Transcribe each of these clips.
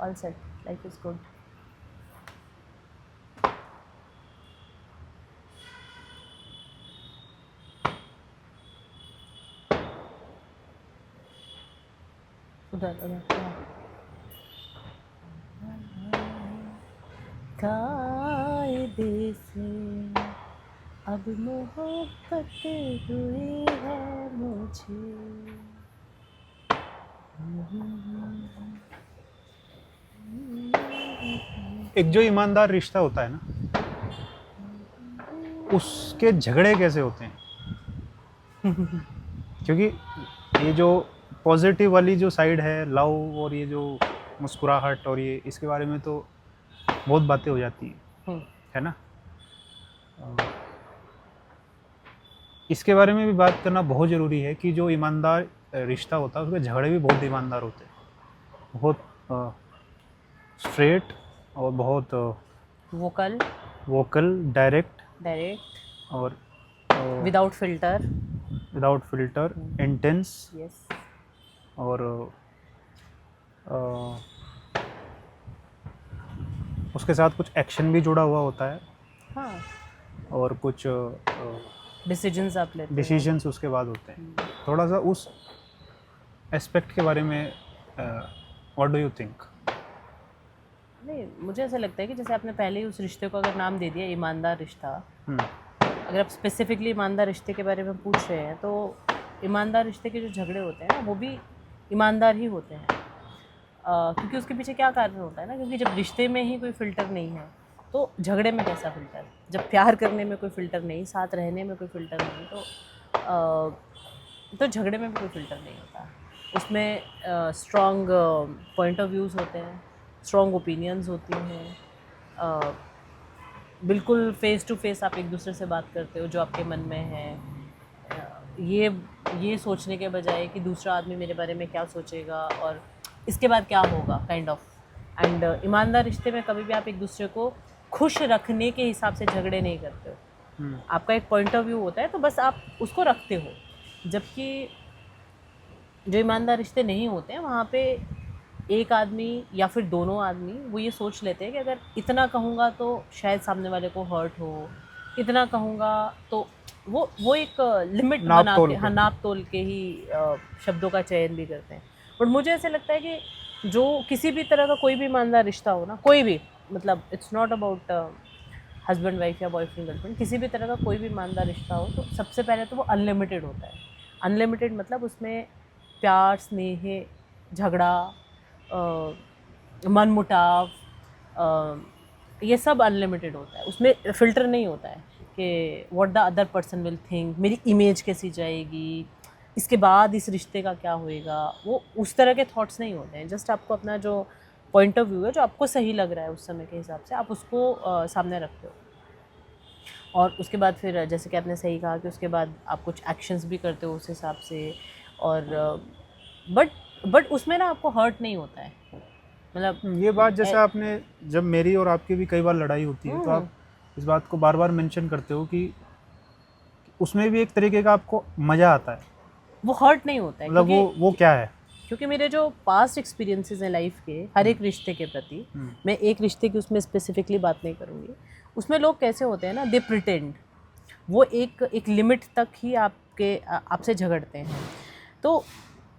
All set, life is good. उधर उधर कायदे से अब मोहब्बत हुई है मुझे. एक जो ईमानदार रिश्ता होता है ना, उसके झगड़े कैसे होते हैं? क्योंकि ये जो पॉजिटिव वाली जो साइड है लव और ये जो मुस्कुराहट और ये इसके बारे में तो बहुत बातें हो जाती हैं, है ना? इसके बारे में भी बात करना बहुत ज़रूरी है कि जो ईमानदार रिश्ता होता है उसके झगड़े भी बहुत ईमानदार होते हैं, बहुत स्ट्रेट और बहुत वोकल, डायरेक्ट डायरेक्ट, और without filter. Without filter, intense. Yes. और उसके साथ कुछ एक्शन भी जुड़ा हुआ होता है. हाँ. और कुछ डिसीजंस आप लेते हैं. डिसीजंस उसके बाद होते हैं. थोड़ा सा उस एस्पेक्ट के बारे में व्हाट डू यू थिंक? नहीं, मुझे ऐसा लगता है कि जैसे आपने पहले ही उस रिश्ते को अगर नाम दे दिया ईमानदार रिश्ता, अगर आप स्पेसिफिकली ईमानदार रिश्ते के बारे में पूछ रहे हैं तो ईमानदार रिश्ते के जो झगड़े होते हैं वो भी ईमानदार ही होते हैं. क्योंकि उसके पीछे क्या कारण होता है ना, क्योंकि जब रिश्ते में ही कोई फ़िल्टर नहीं है तो झगड़े में कैसा फ़िल्टर. जब प्यार करने में कोई फ़िल्टर नहीं, साथ रहने में कोई फ़िल्टर नहीं, तो झगड़े में भी कोई फ़िल्टर नहीं होता. उसमें स्ट्रॉन्ग पॉइंट ऑफ व्यूज़ होते हैं, स्ट्रॉन्ग ओपिनियंस होती हैं, बिल्कुल फ़ेस टू फेस आप एक दूसरे से बात करते हो जो आपके मन में है. ये सोचने के बजाय कि दूसरा आदमी मेरे बारे में क्या सोचेगा और इसके बाद क्या होगा, काइंड ऑफ. एंड ईमानदार रिश्ते में कभी भी आप एक दूसरे को खुश रखने के हिसाब से झगड़े नहीं करते हो. आपका एक पॉइंट ऑफ व्यू होता है तो बस आप उसको रखते हो. जबकि जो ईमानदार रिश्ते नहीं होते हैं वहाँ पे एक आदमी या फिर दोनों आदमी वो ये सोच लेते हैं कि अगर इतना कहूँगा तो शायद सामने वाले को हर्ट हो, इतना कहूँगा तो वो एक लिमिट बना के, हाँ, नाप तोल के ही शब्दों का चयन भी करते हैं. बट मुझे ऐसे लगता है कि जो किसी भी तरह का कोई भी ईमानदार रिश्ता हो ना, कोई भी, मतलब it's not about husband wife या बॉयफ्रेंड गर्लफ्रेंड, किसी भी तरह का कोई भी ईमानदार रिश्ता हो तो सबसे पहले तो वो अनलिमिटेड होता है. अनलिमिटेड मतलब उसमें प्यार, स्नेह, झगड़ा, मनमुटाव, ये सब अनलिमिटेड होता है. उसमें फ़िल्टर नहीं होता है कि what the other person will think, मेरी इमेज कैसी जाएगी, इसके बाद इस रिश्ते का क्या होएगा. वो उस तरह के थॉट्स नहीं होते हैं. जस्ट आपको अपना जो पॉइंट ऑफ व्यू है, जो आपको सही लग रहा है उस समय के हिसाब से, आप उसको सामने रखते हो. और उसके बाद फिर जैसे कि आपने सही कहा कि उसके बाद आप कुछ एक्शंस भी करते हो उस हिसाब से. और बट उसमें ना आपको हर्ट नहीं होता है. मतलब ये बात जैसे आपने, जब मेरी और आपकी भी कई बार लड़ाई होती है तो आप इस बात को बार बार मेंशन करते हो कि उसमें भी एक तरीके का आपको मज़ा आता है. वो हर्ट नहीं होता है. मतलब वो क्या है? क्योंकि मेरे जो पास्ट एक्सपीरियंसेस हैं लाइफ के हर एक रिश्ते के प्रति, मैं एक रिश्ते की उसमें स्पेसिफिकली बात नहीं करूँगी, उसमें लोग कैसे होते हैं ना, दे प्रिटेंड. वो एक लिमिट तक ही आपसे झगड़ते हैं. तो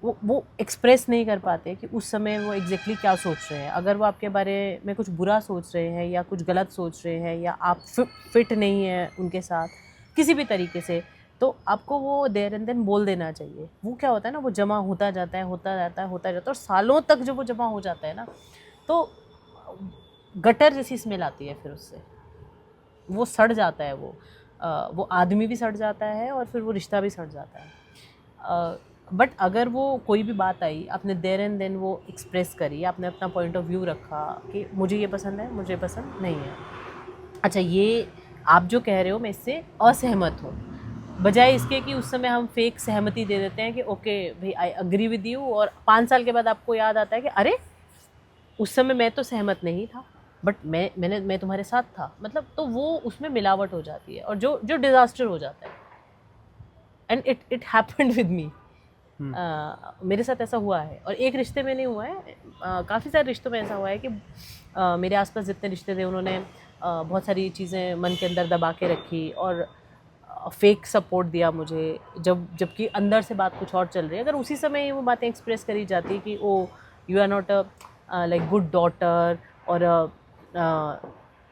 वो एक्सप्रेस नहीं कर पाते कि उस समय वो एग्जैक्टली क्या सोच रहे हैं. अगर वो आपके बारे में कुछ बुरा सोच रहे हैं या कुछ गलत सोच रहे हैं या आप फिट नहीं हैं उनके साथ किसी भी तरीके से, तो आपको वो देयर एंड देन बोल देना चाहिए. वो क्या होता है ना, वो जमा होता जाता है और सालों तक जब वो जमा हो जाता है ना, तो गटर जैसी स्मेल आती है. फिर उससे वो सड़ जाता है. वो आदमी भी सड़ जाता है और फिर वो रिश्ता भी सड़ जाता है. बट अगर वो कोई भी बात आई, आपने देयर एंड देन वो एक्सप्रेस करी, आपने अपना पॉइंट ऑफ व्यू रखा कि मुझे ये पसंद है, मुझे पसंद नहीं है, अच्छा ये आप जो कह रहे हो मैं इससे असहमत हूँ, बजाय इसके कि उस समय हम फेक सहमति दे देते हैं कि ओके भाई आई अग्री विद यू, और 5 साल के बाद आपको याद आता है कि अरे उस समय मैं तो सहमत नहीं था बट मैं तुम्हारे साथ था. मतलब तो वो उसमें मिलावट हो जाती है और जो डिज़ास्टर हो जाता है. And it happened with me. मेरे साथ ऐसा हुआ है, और एक रिश्ते में नहीं हुआ है, काफ़ी सारे रिश्तों में ऐसा हुआ है कि मेरे आसपास जितने रिश्ते थे उन्होंने बहुत सारी चीज़ें मन के अंदर दबा के रखी और फेक सपोर्ट दिया मुझे, जबकि अंदर से बात कुछ और चल रही है। अगर उसी समय ही वो बातें एक्सप्रेस करी जाती कि oh you are not a like good daughter और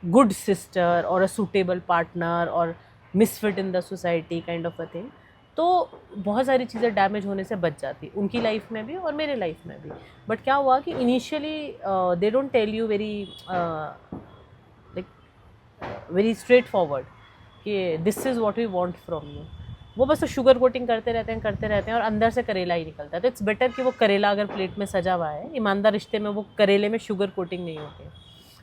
गुड सिस्टर और अ सूटेबल पार्टनर और misfit in the society kind of a thing, तो बहुत सारी चीज़ें डैमेज होने से बच जाती, उनकी लाइफ में भी और मेरे लाइफ में भी। बट क्या हुआ कि initially they don't tell you very straight forward कि this is what we want from you. वो बस शुगर कोटिंग करते रहते हैं और अंदर से करेला ही निकलता है। तो इट्स बेटर कि वो करेला अगर प्लेट में सजा हुआ है, ईमानदार रिश्ते में वो करेले में शुगर कोटिंग नहीं होती,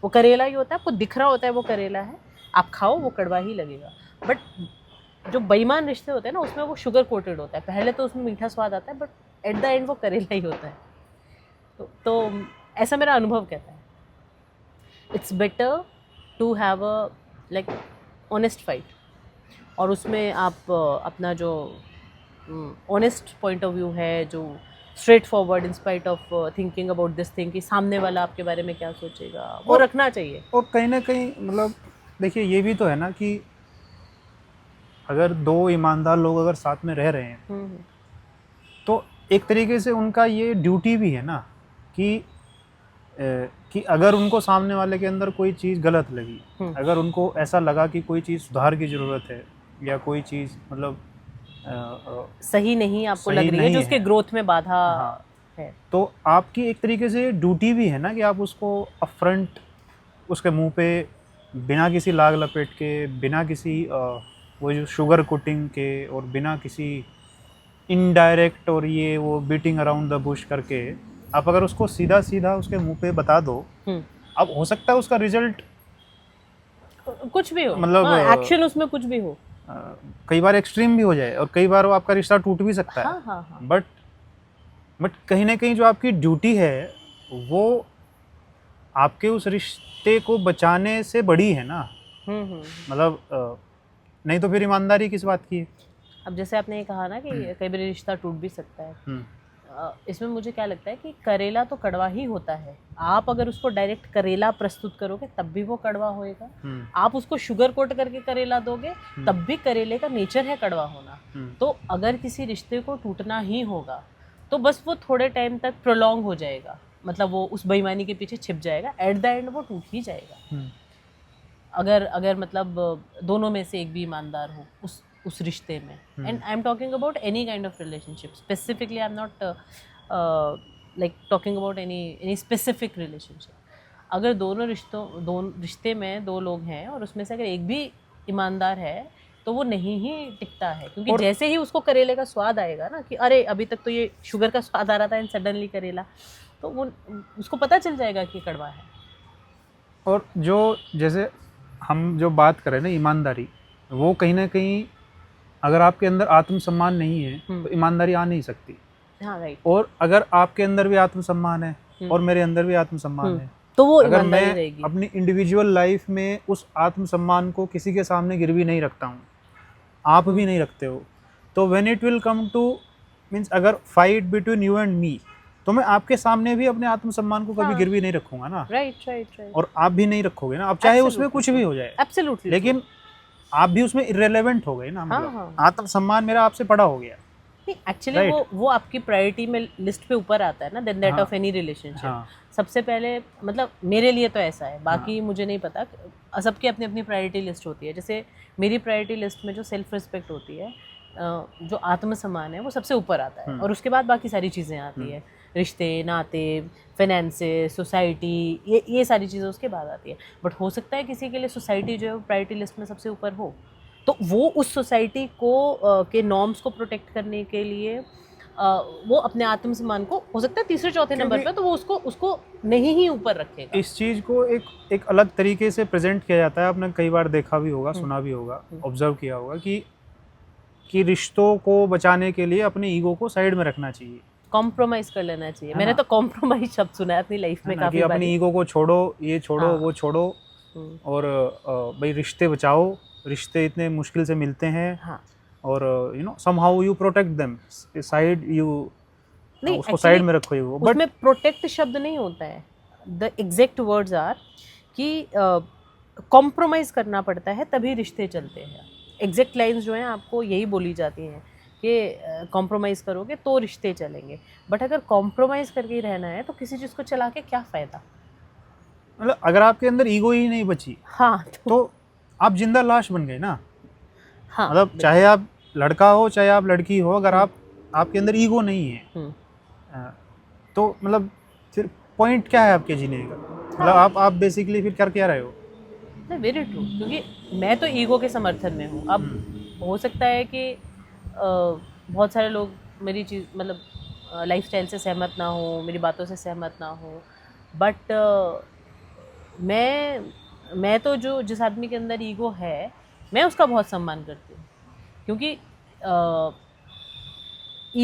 वो करेला ही होता है, आपको दिख रहा होता है वो करेला है, आप खाओ वो कड़वा ही लगेगा। बट जो बेईमान रिश्ते होते हैं ना, उसमें वो शुगर कोटेड होता है, पहले तो उसमें मीठा स्वाद आता है बट एट द एंड वो करेला ही होता है। तो ऐसा मेरा अनुभव कहता है। It's better to have a like honest fight, और उसमें आप अपना जो ऑनेस्ट पॉइंट ऑफ व्यू है, जो straight forward in spite of thinking about this thing कि सामने वाला आपके बारे में क्या सोचेगा, वो रखना चाहिए। और कहीं ना कहीं मतलब देखिए ये भी तो है ना कि अगर दो ईमानदार लोग अगर साथ में रह रहे हैं तो एक तरीके से उनका ये ड्यूटी भी है ना कि अगर उनको सामने वाले के अंदर कोई चीज़ गलत लगी, अगर उनको ऐसा लगा कि कोई चीज़ सुधार की ज़रूरत है या कोई चीज़ मतलब सही नहीं आपको लग रही है, जो उसके ग्रोथ में बाधा है, तो आपकी एक तरीके से ड्यूटी भी है ना कि आप उसको अपफ्रंट उसके मुंह पे बिना किसी लाग लपेट के, बिना किसी वो जो शुगर कोटिंग के और बिना किसी इनडायरेक्ट और ये वो बीटिंग अराउंड द बुश करके आप अगर उसको सीधा सीधा उसके मुंह पे बता दो, अब हो सकता है उसका रिजल्ट कुछ भी हो, मतलब एक्शन उसमें कुछ भी हो, कई बार एक्सट्रीम भी हो जाए और कई बार वो आपका रिश्ता टूट भी सकता है। बट कहीं ना कहीं जो आपकी ड्यूटी है वो आपके उस रिश्ते को बचाने से बड़ी है ना। मतलब नहीं तो फिर ईमानदारी किस बात की है। अब जैसे आपने ये कहा ना कि कई बार रिश्ता टूट भी सकता है, इसमें मुझे क्या लगता है कि करेला तो कड़वा ही होता है। आप अगर उसको डायरेक्ट करेला प्रस्तुत करोगे तब भी वो कड़वा होएगा, आप उसको शुगर कोट करके करेला दोगे तब भी करेले का नेचर है कड़वा होना। तो अगर किसी रिश्ते को टूटना ही होगा तो बस वो थोड़े टाइम तक प्रोलॉन्ग हो जाएगा, मतलब वो उस बेईमानी के पीछे छिप जाएगा, एट द एंड वो टूट ही जाएगा। अगर मतलब दोनों में से एक भी ईमानदार हो उस रिश्ते में, and I am talking about any kind of relationship, specifically I am not like talking about any specific relationship. अगर दोनों रिश्ते में दो लोग हैं और उसमें से अगर एक भी ईमानदार है तो वो नहीं ही टिकता है, क्योंकि जैसे ही उसको करेले का स्वाद आएगा ना कि अरे अभी तक तो ये शुगर का स्वाद आ रहा था एंड सडनली करेला, तो वो उसको पता चल जाएगा कि कड़वा है। और जो जैसे हम जो बात करें ना ईमानदारी, वो कहीं ना कहीं अगर आपके अंदर आत्मसम्मान नहीं है तो ईमानदारी आ नहीं सकती। हाँ, राइट। और अगर आपके अंदर भी आत्मसम्मान है और मेरे अंदर भी आत्मसम्मान है तो वो अगर मैं रहेगी। अपनी इंडिविजुअल लाइफ में उस आत्मसम्मान को किसी के सामने गिरवी नहीं रखता हूँ, आप भी नहीं रखते हो, तो when it will come to means अगर fight between you and me, तो मैं आपके सामने भी अपने आत्मसम्मान को कभी गिरवी नहीं रखूंगा ना। राइट। और आप भी नहीं रखोगे ना, अब चाहे उसमें कुछ भी हो जाए, एब्सोल्युटली, लेकिन आप भी उसमें इररिलेवेंट हो गए ना। मतलब आत्मसम्मान मेरा आपसे बड़ा हो गया। एक्चुअली वो आपकी प्रायोरिटी में लिस्ट पे ऊपर आता है ना than that of any relationship. सबसे पहले मतलब मेरे लिए तो ऐसा है, बाकी मुझे नहीं पता, सबकी अपनी अपनी प्रायोरिटी लिस्ट होती है। जैसे मेरी प्रायोरिटी लिस्ट में जो सेल्फ रिस्पेक्ट होती है, जो आत्मसम्मान है, वो सबसे ऊपर आता है, और उसके बाद बाकी सारी चीज़ें आती है, रिश्ते, नाते, फाइनेंसेस, सोसाइटी, ये सारी चीज़ें उसके बाद आती है। बट हो सकता है किसी के लिए सोसाइटी जो है प्रायोरिटी लिस्ट में सबसे ऊपर हो, तो वो उस सोसाइटी को के नॉर्म्स को प्रोटेक्ट करने के लिए वो अपने आत्मसम्मान को हो सकता है तीसरे चौथे नंबर पे, तो वो उसको नहीं ही ऊपर रखेगा। इस चीज़ को एक अलग तरीके से प्रेजेंट किया जाता है, आपने कई बार देखा भी होगा, सुना भी होगा, ऑब्जर्व किया होगा कि रिश्तों को बचाने के लिए अपने ईगो को साइड में रखना चाहिए, कॉम्प्रोमाइज कर लेना चाहिए। मैंने तो कॉम्प्रोमाइज शब्द सुना है अपनी लाइफ में काफी बार। अपनी ईगो को छोड़ो, ये छोड़ो, वो छोड़ो, और भाई रिश्ते बचाओ, रिश्ते इतने मुश्किल से मिलते हैं। और you know somehow you protect them, side you नहीं, उसको साइड में रखो वो, बट उसमें प्रोटेक्ट शब्द नहीं होता है, द एग्जैक्ट वर्ड्स आर कि कॉम्प्रोमाइज करना पड़ता है तभी रिश्ते चलते हैं। एग्जैक्ट लाइंस जो हैं आपको यही बोली जाती हैं कि कॉम्प्रोमाइज करोगे तो रिश्ते चलेंगे, बट अगर कॉम्प्रोमाइज करके ही रहना है तो किसी चीज़ को चला के क्या फ़ायदा। मतलब अगर आपके अंदर ईगो ही नहीं बची हाँ तो आप जिंदा लाश बन गए ना। हाँ, मतलब चाहे आप लड़का हो चाहे आप लड़की हो, अगर आपके अंदर ईगो नहीं है तो मतलब फिर पॉइंट क्या है आपके जीने का? मतलब आप बेसिकली फिर कर क्या रहे हो? वेरी ट्रू, क्योंकि मैं तो ईगो के समर्थन में हूँ। अब हो सकता है कि बहुत सारे लोग मेरी चीज़ मतलब लाइफस्टाइल से सहमत ना हो, मेरी बातों से सहमत ना हो, बट मैं तो जो जिस आदमी के अंदर ईगो है मैं उसका बहुत सम्मान करती हूँ, क्योंकि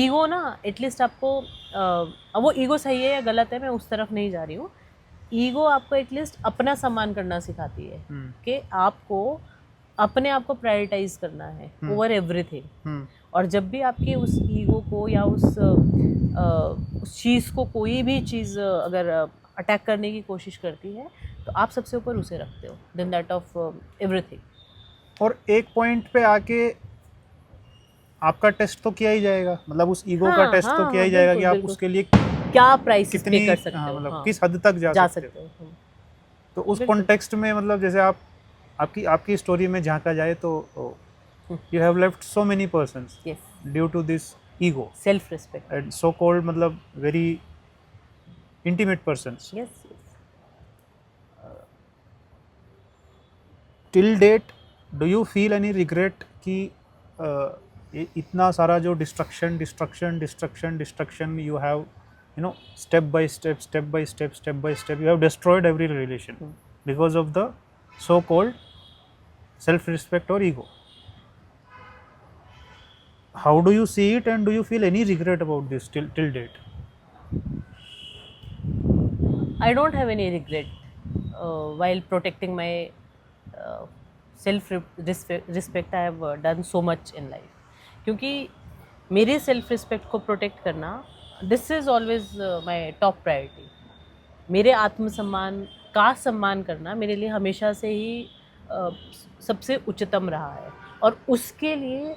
ईगो ना एटलीस्ट आपको अब वो ईगो सही है या गलत है मैं उस तरफ नहीं जा रही हूँ। ईगो आपको एटलीस्ट अपना सम्मान करना सिखाती है कि आपको अपने आप को प्रायोरिटाइज करना है ओवर एवरीथिंग। और जब भी आपके उस ईगो को या उस चीज़ को कोई भी चीज़ अगर अटैक करने की कोशिश करती है तो आप सबसे ऊपर उसे रखते हो देन दैट ऑफ एवरीथिंग। और एक पॉइंट पे आके आपका टेस्ट तो किया ही जाएगा, मतलब उस ईगो का टेस्ट तो किया ही जाएगा कि आप उसके लिए क्या प्राइस कितनी पे कर सकते हो, मतलब किस हद तक जा सकते हो। तो उस कॉन्टेक्स्ट में मतलब जैसे आपकी स्टोरी में झांका जाए तो you have left so many persons due to this ego, self respect and so called मतलब very intimate persons. Till date do you feel any regret कि इतना सारा जो destruction you have, you know, step by step you have destroyed every relation because of the so called self respect or ego? How do you see it and do you feel any regret about this till date? I don't have any regret while protecting my self respect. I have done so much in life, क्योंकि मेरे self respect को protect करना this is always my top priority. मेरे आत्मसम्मान का सम्मान करना मेरे लिए हमेशा से ही सबसे उच्चतम रहा है, और उसके लिए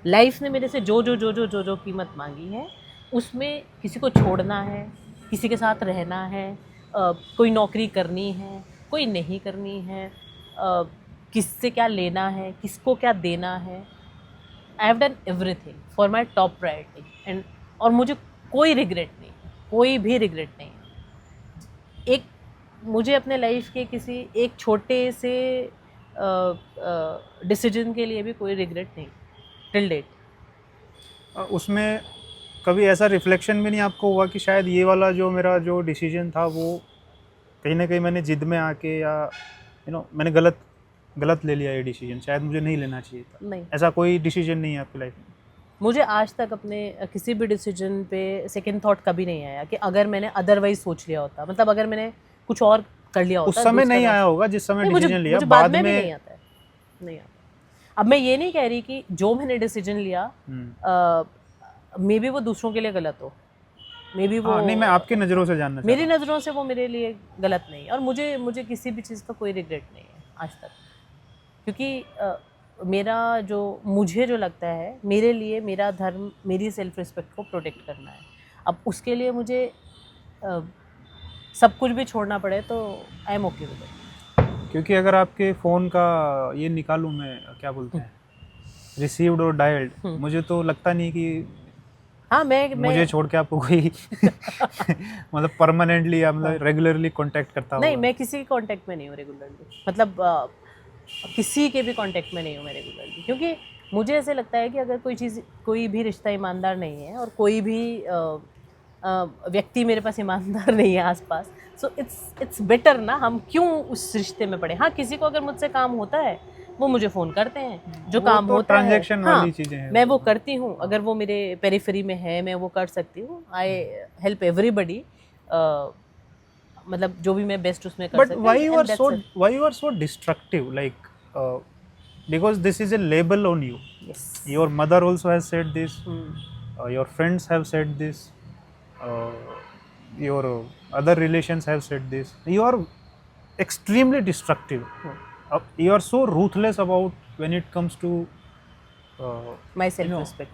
लाइफ ने मेरे से जो कीमत मांगी है उसमें किसी को छोड़ना है, किसी के साथ रहना है, कोई नौकरी करनी है, कोई नहीं करनी है, किससे क्या लेना है, किसको क्या देना है। I have done everything for my top priority and और मुझे कोई रिग्रेट नहीं, कोई भी रिग्रेट नहीं। एक मुझे अपने लाइफ के किसी एक छोटे से डिसीजन के लिए भी कोई रिग्रेट नहीं टिल डेट। उसमें कभी ऐसा रिफ्लेक्शन भी नहीं आपको हुआ कि शायद ये वाला जो मेरा जो डिसीजन था वो कहीं ना कहीं मैंने जिद में आके या मैंने गलत ले लिया ये डिसीजन, शायद मुझे नहीं लेना चाहिए था? नहीं, ऐसा कोई डिसीजन नहीं है आपकी लाइफ में? मुझे आज तक अपने किसी भी डिसीजन पे सेकंड थॉट कभी नहीं आया कि अगर मैंने अदरवाइज सोच लिया होता, मतलब अगर मैंने कुछ और कर लिया होता। उस समय नहीं आया होगा जिस समय डिसीजन लिया, बाद में भी नहीं आता है, नहीं आता। अब मैं ये नहीं कह रही कि जो मैंने डिसीजन लिया मे बी वो दूसरों के लिए गलत हो, मे बी वो नहीं, मैं आपकी नज़रों से जानना मेरी नज़रों से वो मेरे लिए गलत नहीं है, और मुझे किसी भी चीज़ का कोई रिग्रेट नहीं है आज तक, क्योंकि मेरा मुझे जो लगता है मेरे लिए मेरा धर्म मेरी सेल्फ रिस्पेक्ट को प्रोटेक्ट करना है। अब उसके लिए मुझे सब कुछ भी छोड़ना पड़े तो I am okay with it. क्योंकि अगर आपके फ़ोन का ये निकालूं मैं, क्या बोलते हैं, रिसीव्ड और डायल्ड, मुझे तो लगता नहीं कि हाँ मैं मुझे छोड़ के आपको कोई मतलब परमानेंटली या मतलब रेगुलरली कांटेक्ट करता होगा। नहीं, मैं किसी के कांटेक्ट में नहीं हूँ रेगुलरली, मतलब किसी के भी कांटेक्ट में नहीं हूँ मैं रेगुलरली, क्योंकि मुझे ऐसे लगता है कि अगर कोई भी रिश्ता ईमानदार नहीं है और कोई भी व्यक्ति मेरे पास ईमानदार नहीं है आसपास, सो इट्स बेटर ना हम क्यों उस रिश्ते में पड़े। हाँ, किसी को अगर मुझसे काम होता है वो मुझे फ़ोन करते हैं, जो काम होता है ट्रांजैक्शन वाली चीज़ें हैं, मैं वो करती हूँ। अगर वो मेरे पेरिफेरी में है मैं वो कर सकती हूँ। आई हेल्प एवरीबडी, मतलब जो भी मैं बेस्ट उसमें कर सकती हूँ। But why you are so destructive? Like because this is a label on you. Yes. Your mother also has said this, Hmm. your friends have said this, your other relations have said this. You are extremely destructive. You are so ruthless about when it comes to My you know self-respect.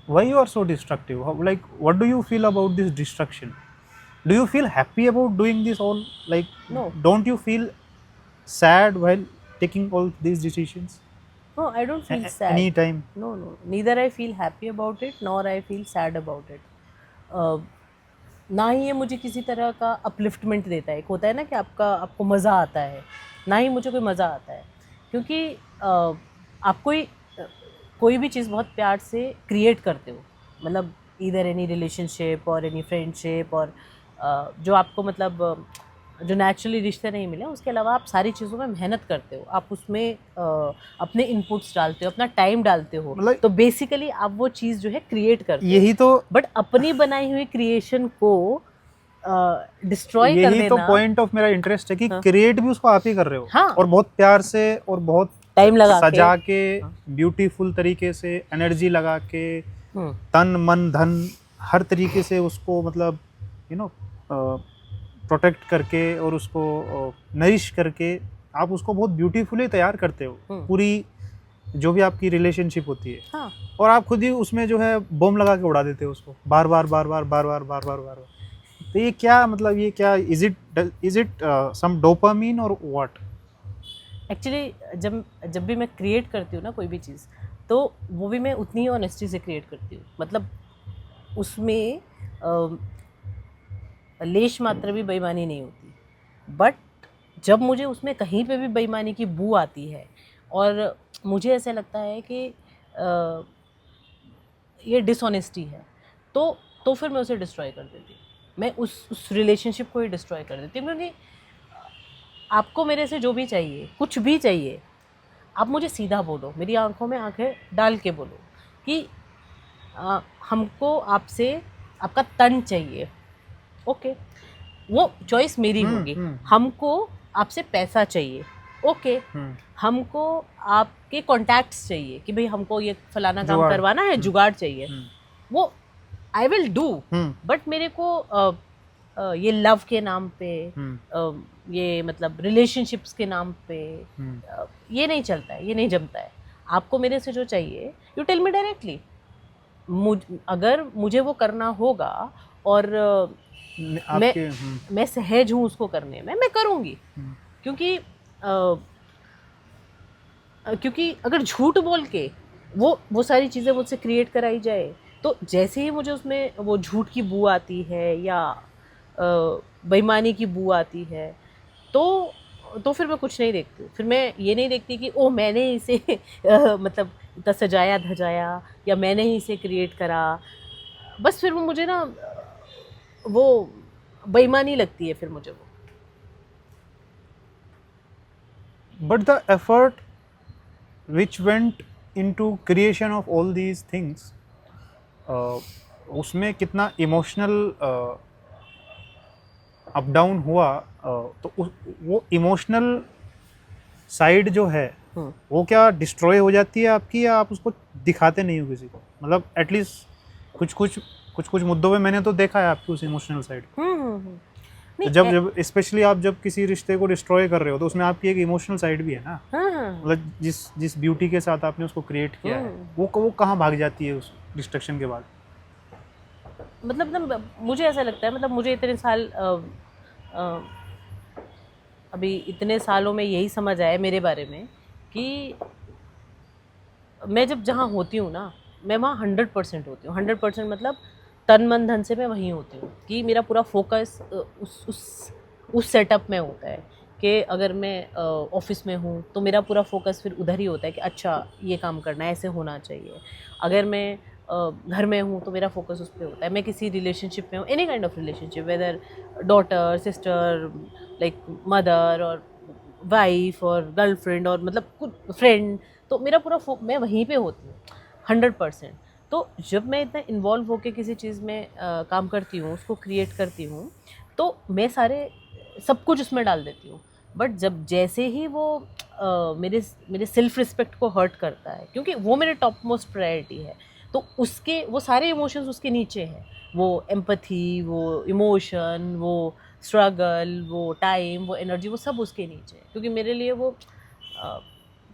why you are so destructive. Like, what do you feel about this destruction? Do you feel happy about doing this all? Like, No. don't you feel sad while taking all these decisions No, I don't feel sad. any time? No, no. Neither I feel happy about it, nor I feel sad about it. ना ही ये मुझे किसी तरह का upliftment देता है. एक होता है ना कि आपको मज़ा आता है, ना ही मुझे कोई मज़ा आता है, क्योंकि आप कोई भी चीज़ बहुत प्यार से क्रिएट करते हो, मतलब ईदर एनी रिलेशनशिप और एनी फ्रेंडशिप, और जो आपको मतलब जो नेचुरली रिश्ते नहीं मिले, उसके अलावा आप सारी चीज़ों में मेहनत करते हो, आप उसमें अपने इनपुट्स डालते हो, अपना टाइम डालते हो, मतलब तो बेसिकली आप वो चीज़ जो है क्रिएट करते हो. यही तो बट अपनी बनाई हुई क्रिएशन को डिस्ट्रॉय कर यही तो देना, पॉइंट ऑफ मेरा इंटरेस्ट है कि हाँ. क्रिएट भी उसको आप ही कर रहे हो. हाँ. और बहुत प्यार से और बहुत टाइम लगा सजा के हाँ. ब्यूटीफुल तरीके से एनर्जी लगा के हम्म. तन मन धन हर तरीके से उसको मतलब प्रोटेक्ट करके और उसको नरिश करके आप उसको बहुत ब्यूटीफुली तैयार करते हो. पूरी जो भी आपकी रिलेशनशिप होती है, हाँ. और आप खुद ही उसमें जो है बम लगा के उड़ा देते हो उसको बार बार बार बार बार बार बार बार बार. तो ये क्या मतलब, ये क्या इज इट सम डोपामीन और व्हाट? एक्चुअली जब भी मैं क्रिएट करती हूँ ना कोई भी चीज़, तो वो भी मैं उतनी ही ऑनेस्टी से क्रिएट करती हूँ. मतलब उसमें लेश मात्र भी बेईमानी नहीं होती. बट जब मुझे उसमें कहीं पे भी बेईमानी की बू आती है और मुझे ऐसा लगता है कि ये डिसऑनेस्टी है, तो फिर मैं उसे डिस्ट्रॉय कर देती हूँ. मैं उस रिलेशनशिप को ही डिस्ट्रॉय कर देती हूँ, क्योंकि आपको मेरे से जो भी चाहिए, कुछ भी चाहिए, आप मुझे सीधा बोलो, मेरी आंखों में आंखें डाल के बोलो कि हमको आपसे आपका तन चाहिए. ओके, वो चॉइस मेरी होगी. हमको आपसे पैसा चाहिए. ओके, हमको आपके कॉन्टैक्ट्स चाहिए कि भाई हमको ये फलाना काम करवाना है, जुगाड़ चाहिए, वो आई विल डू. बट मेरे को ये लव के नाम पे, ये मतलब रिलेशनशिप्स के नाम पे ये नहीं चलता है, ये नहीं जमता है. आपको मेरे से जो चाहिए, यू टेल मी डायरेक्टली. अगर मुझे वो करना होगा और मैं सहज हूँ उसको करने में, मैं करूँगी. क्योंकि अगर झूठ बोल के वो सारी चीज़ें मुझसे क्रिएट कराई जाए, तो जैसे ही मुझे उसमें वो झूठ की बू आती है या बेईमानी की बू आती है, तो फिर मैं कुछ नहीं देखती. फिर मैं ये नहीं देखती कि ओ मैंने इसे मतलब इतना सजाया धजाया या मैंने ही इसे क्रिएट करा. बस फिर वो मुझे ना वो बेईमानी लगती है फिर मुझे वो. But the effort which went into creation of all these things, उसमें कितना इमोशनल अप डाउन हुआ. तो वो इमोशनल साइड जो है वो क्या डिस्ट्रॉय हो जाती है आपकी, या आप उसको दिखाते नहीं हो किसी को? मतलब एटलीस्ट कुछ मुद्दों में मैंने तो देखा है आपकी उस इमोशनल साइड. तो जब स्पेशली आप जब किसी रिश्ते को डिस्ट्रॉय कर रहे हो, तो उसमें आपकी एक इमोशनल साइड भी है ना. मतलब जिस ब्यूटी के साथ आपने उसको क्रिएट किया है, वो कहाँ भाग जाती है उस डिस्ट्रक्शन के बाद? मतलब ना मुझे ऐसा लगता है, मतलब मुझे इतने साल अभी इतने सालों में यही समझ आया मेरे बारे में कि मैं जब जहाँ होती हूँ ना, मैं वहाँ 100% होती हूँ. 100% मतलब तन मन धन से मैं वहीं होती हूँ. कि मेरा पूरा फोकस उस सेटअप में होता है कि अगर मैं ऑफिस में हूँ तो मेरा पूरा फोकस फिर उधर ही होता है कि अच्छा ये काम करना है, ऐसे होना चाहिए. अगर मैं घर में हूँ तो मेरा फोकस उस पर होता है. मैं किसी रिलेशनशिप में हूँ, any kind of relationship, whether daughter sister, like mother और वाइफ और गर्लफ्रेंड और मतलब कुछ फ्रेंड, तो मेरा पूरा मैं वहीं पे होती हूँ 100%. तो जब मैं इतना इन्वॉल्व होकर किसी चीज़ में काम करती हूँ, उसको क्रिएट करती हूँ, तो मैं सब कुछ उसमें डाल देती हूँ. बट जब जैसे ही वो मेरे मेरे सेल्फ रिस्पेक्ट को हर्ट करता है, क्योंकि वो मेरे टॉप मोस्ट प्रायोरिटी है, तो उसके वो सारे इमोशंस उसके नीचे हैं, वो एम्पथी, वो इमोशन, वो स्ट्रगल, वो टाइम, वो एनर्जी, वो सब उसके नीचे है। क्योंकि मेरे लिए वो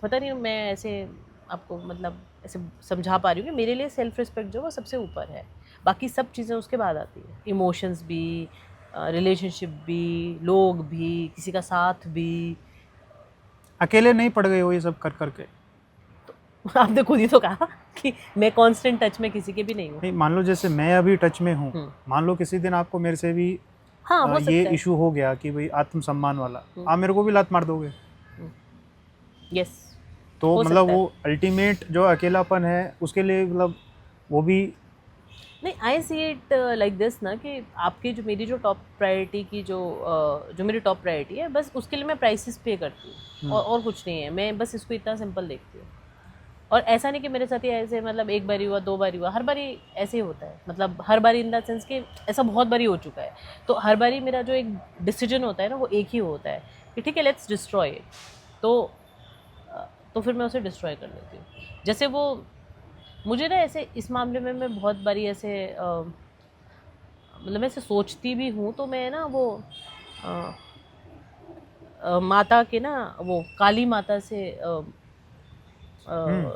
पता नहीं मैं ऐसे आपको मतलब ऐसे समझा पा रही हूँ कि मेरे लिए सेल्फ रिस्पेक्ट जो वो सबसे ऊपर है, बाकी सब चीज़ें उसके बाद आती है, इमोशंस भी, रिलेशनशिप भी, लोग भी, किसी का साथ भी। अकेले नहीं पड़ गए हो ये सब कर करके? आपने खुद ही तो कहा कि मैं कांस्टेंट टच में किसी के भी नहीं हूँ। नहीं, मान लो जैसे मैं अभी टच में हूँ, हम्म। मान लो किसी दिन आपको मेरे से भी हाँ, हो ये सकता है। इशू हो गया कि भाई आत्मसम्मान वाला, आप मेरे को भी लात मार दोगे, यस, तो हो मतलब सकता है। वो अल्टीमेट जो अकेलापन है उसके लिए मतलब वो भी। नहीं, आई सी इट लाइक दिस ना, कि आपकी जो मेरी जो टॉप प्रायोरिटी की जो मेरी टॉप प्रायोरिटी है, बस उसके लिए मैं प्राइसेस पे करती हूँ, और कुछ नहीं है। मैं बस इसको इतना सिंपल देखती हूँ। और ऐसा नहीं कि मेरे साथ ही ऐसे मतलब एक बारी हुआ, 2 बारी हुआ, हर बारी ऐसे ही होता है। मतलब हर बारी इन द सेंस कि ऐसा बहुत बारी हो चुका है, तो हर बारी मेरा जो एक डिसीजन होता है ना, वो एक ही होता है कि ठीक है, लेट्स डिस्ट्रॉय इट। तो फिर मैं उसे डिस्ट्रॉय कर देती हूँ। जैसे वो मुझे ना ऐसे इस मामले में मैं बहुत बारी ऐसे मतलब मैं ऐसे सोचती भी हूँ, तो मैं ना वो अ, माता के ना, वो काली माता से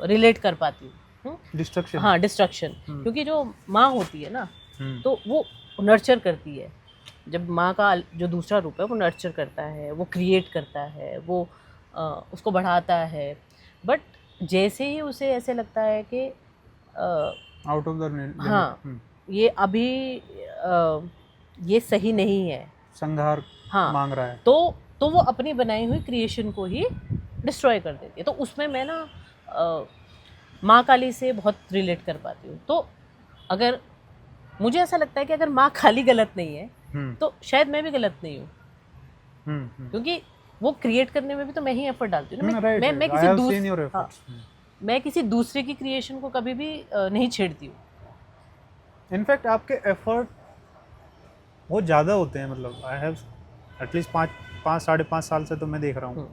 रिलेट कर पाती हूँ। डिस्ट्रक्शन। हाँ, डिस्ट्रक्शन। क्योंकि जो माँ होती है ना, तो वो नर्चर करती है। जब माँ का जो दूसरा रूप है वो नर्चर करता है, वो क्रिएट करता है, वो उसको बढ़ाता है। बट जैसे ही उसे ऐसे लगता है कि आउट ऑफ द लिमिट। हाँ, ये अभी ये सही नहीं है, संहार हाँ, मांग रहा है, तो वो अपनी बनाई हुई क्रिएशन को ही डिस्ट्रॉय कर देती है। तो उसमें मैं ना माँ काली से बहुत रिलेट कर पाती हूँ। तो अगर मुझे ऐसा लगता है कि अगर माँ काली गलत नहीं है, तो शायद मैं भी गलत नहीं हूँ, क्योंकि वो क्रिएट करने में भी तो मैं ही एफर्ट डालती हूँ ना। मैं किसी दूसरे की क्रिएशन को कभी भी नहीं छेड़ती हूँ। इनफैक्ट आपके एफर्ट बहुत ज़्यादा होते हैं, मतलब आई हैव एटलीस्ट 5-5.5 साल से तो मैं देख रहा हूँ।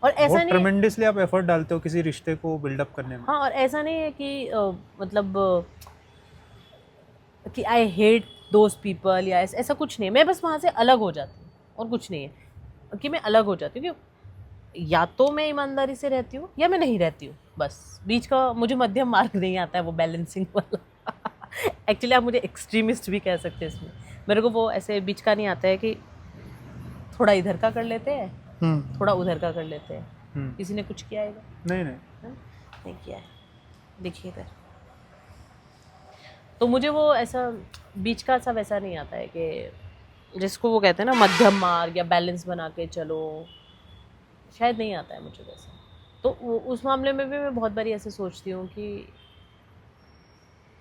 और ऐसा बहुत नहीं, ट्रेमेंडसली आप एफर्ट डालते हो किसी रिश्ते को बिल्डअप करने में। हाँ, और ऐसा नहीं है कि मतलब कि आई हेट दोज पीपल या ऐसा कुछ नहीं है। मैं बस वहाँ से अलग हो जाती हूँ, और कुछ नहीं है कि मैं अलग हो जाती हूँ। कि या तो मैं ईमानदारी से रहती हूँ या मैं नहीं रहती हूँ, बस बीच का मुझे मध्यम मार्ग नहीं आता है, वो बैलेंसिंग वाला। एक्चुअली आप मुझे एक्सट्रीमिस्ट भी कह सकते हैं इसमें। मेरे को वो ऐसे बीच का नहीं आता है कि थोड़ा इधर का कर लेते हैं, थोड़ा उधर का कर लेते हैं। किसी ने कुछ किया है इधर? नहीं नहीं किया है, देखिए इधर। तो मुझे वो ऐसा बीच का सब ऐसा नहीं आता है कि जिसको वो कहते हैं ना मध्यम मार्ग या बैलेंस बना के चलो, शायद नहीं आता है मुझे वैसा। तो उस मामले में भी मैं बहुत बारी ऐसे सोचती हूँ कि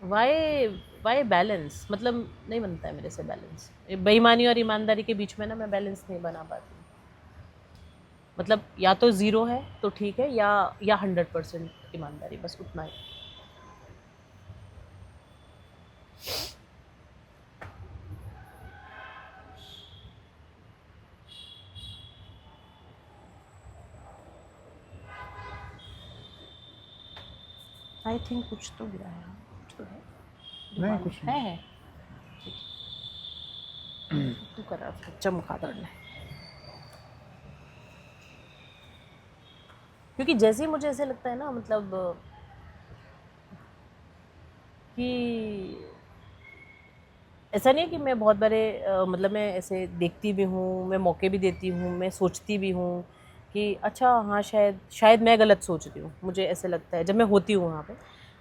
वाई बैलेंस, मतलब नहीं बनता है मेरे से बैलेंस। बेईमानी और ईमानदारी के बीच में ना मैं बैलेंस नहीं बना पाती। मतलब या तो ज़ीरो है तो ठीक है, या 100% ईमानदारी, बस उतना ही। आई थिंक कुछ तो गिरा है, कुछ तो है। नहीं कुछ नहीं। है तू करा चमगादड़ ने। क्योंकि जैसे ही मुझे ऐसे लगता है ना, मतलब कि ऐसा नहीं है कि मैं बहुत बड़े मतलब मैं ऐसे देखती भी हूँ, मैं मौके भी देती हूँ, मैं सोचती भी हूँ कि अच्छा हाँ, शायद मैं गलत सोच रही हूँ, मुझे ऐसे लगता है जब मैं होती हूँ वहाँ पे।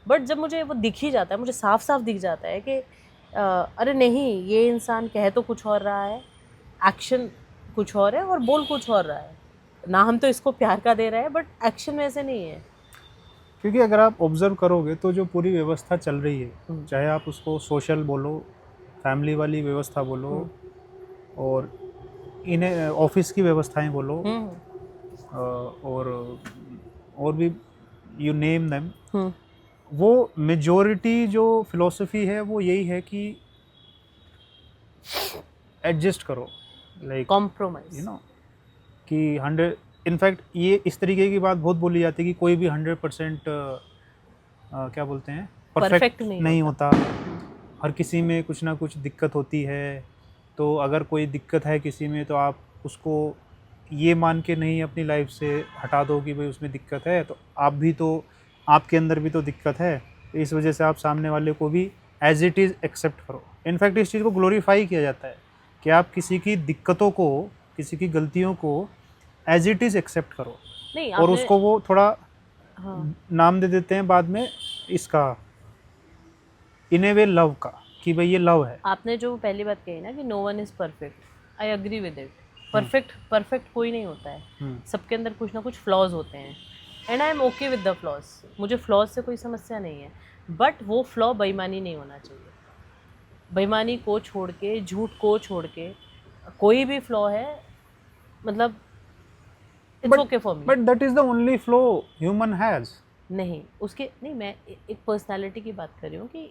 बट जब मुझे वो दिख ही जाता है, मुझे साफ साफ दिख जाता है कि अरे नहीं, ये इंसान कह तो कुछ और रहा है, एक्शन कुछ और है और बोल कुछ और रहा है। ना हम तो इसको प्यार का दे रहे हैं, बट एक्शन में ऐसे नहीं है। क्योंकि अगर आप ऑब्जर्व करोगे तो जो पूरी व्यवस्था चल रही है, चाहे आप उसको सोशल बोलो, फैमिली वाली व्यवस्था बोलो, और इन्हें ऑफिस की व्यवस्थाएं बोलो, और भी यू नेम देम, वो मेजॉरिटी जो फिलॉसफी है वो यही है कि एडजस्ट करो, लाइक कॉम्प्रोमाइज। यू नो कि 100, इनफैक्ट ये इस तरीके की बात बहुत बोली जाती है कि कोई भी 100% क्या बोलते हैं परफेक्ट नहीं होता। हर किसी में कुछ ना कुछ दिक्कत होती है, तो अगर कोई दिक्कत है किसी में तो आप उसको ये मान के नहीं अपनी लाइफ से हटा दो कि भाई उसमें दिक्कत है, तो आप भी तो, आपके अंदर भी तो दिक्कत है, तो इस वजह से आप सामने वाले को भी एज इट इज़ एक्सेप्ट करो। इनफैक्ट इस चीज़ को ग्लोरीफाई किया जाता है कि आप किसी की दिक्कतों को, किसी की गलतियों को एज इट इज़ एक्सेप्ट करो, नहीं और उसको वो थोड़ा हाँ, नाम दे देते हैं बाद में इसका, इन ए वे लव का, कि भाई ये लव है। आपने जो पहली बात कही ना कि no one is perfect, I agree with it. Perfect कोई नहीं होता है, सबके अंदर कुछ ना कुछ फ्लॉज होते हैं, and I M okay with the flaws. मुझे फ्लॉज से कोई समस्या नहीं है, बट वो फ्लॉ बेईमानी नहीं होना चाहिए। बेईमानी को छोड़ के, झूठ को छोड़ के, कोई भी फ्लॉ है मतलब it's okay for me. But that is the only flow human has. नहीं उसके नहीं, मैं एक पर्सनालिटी की बात कर रही हूँ कि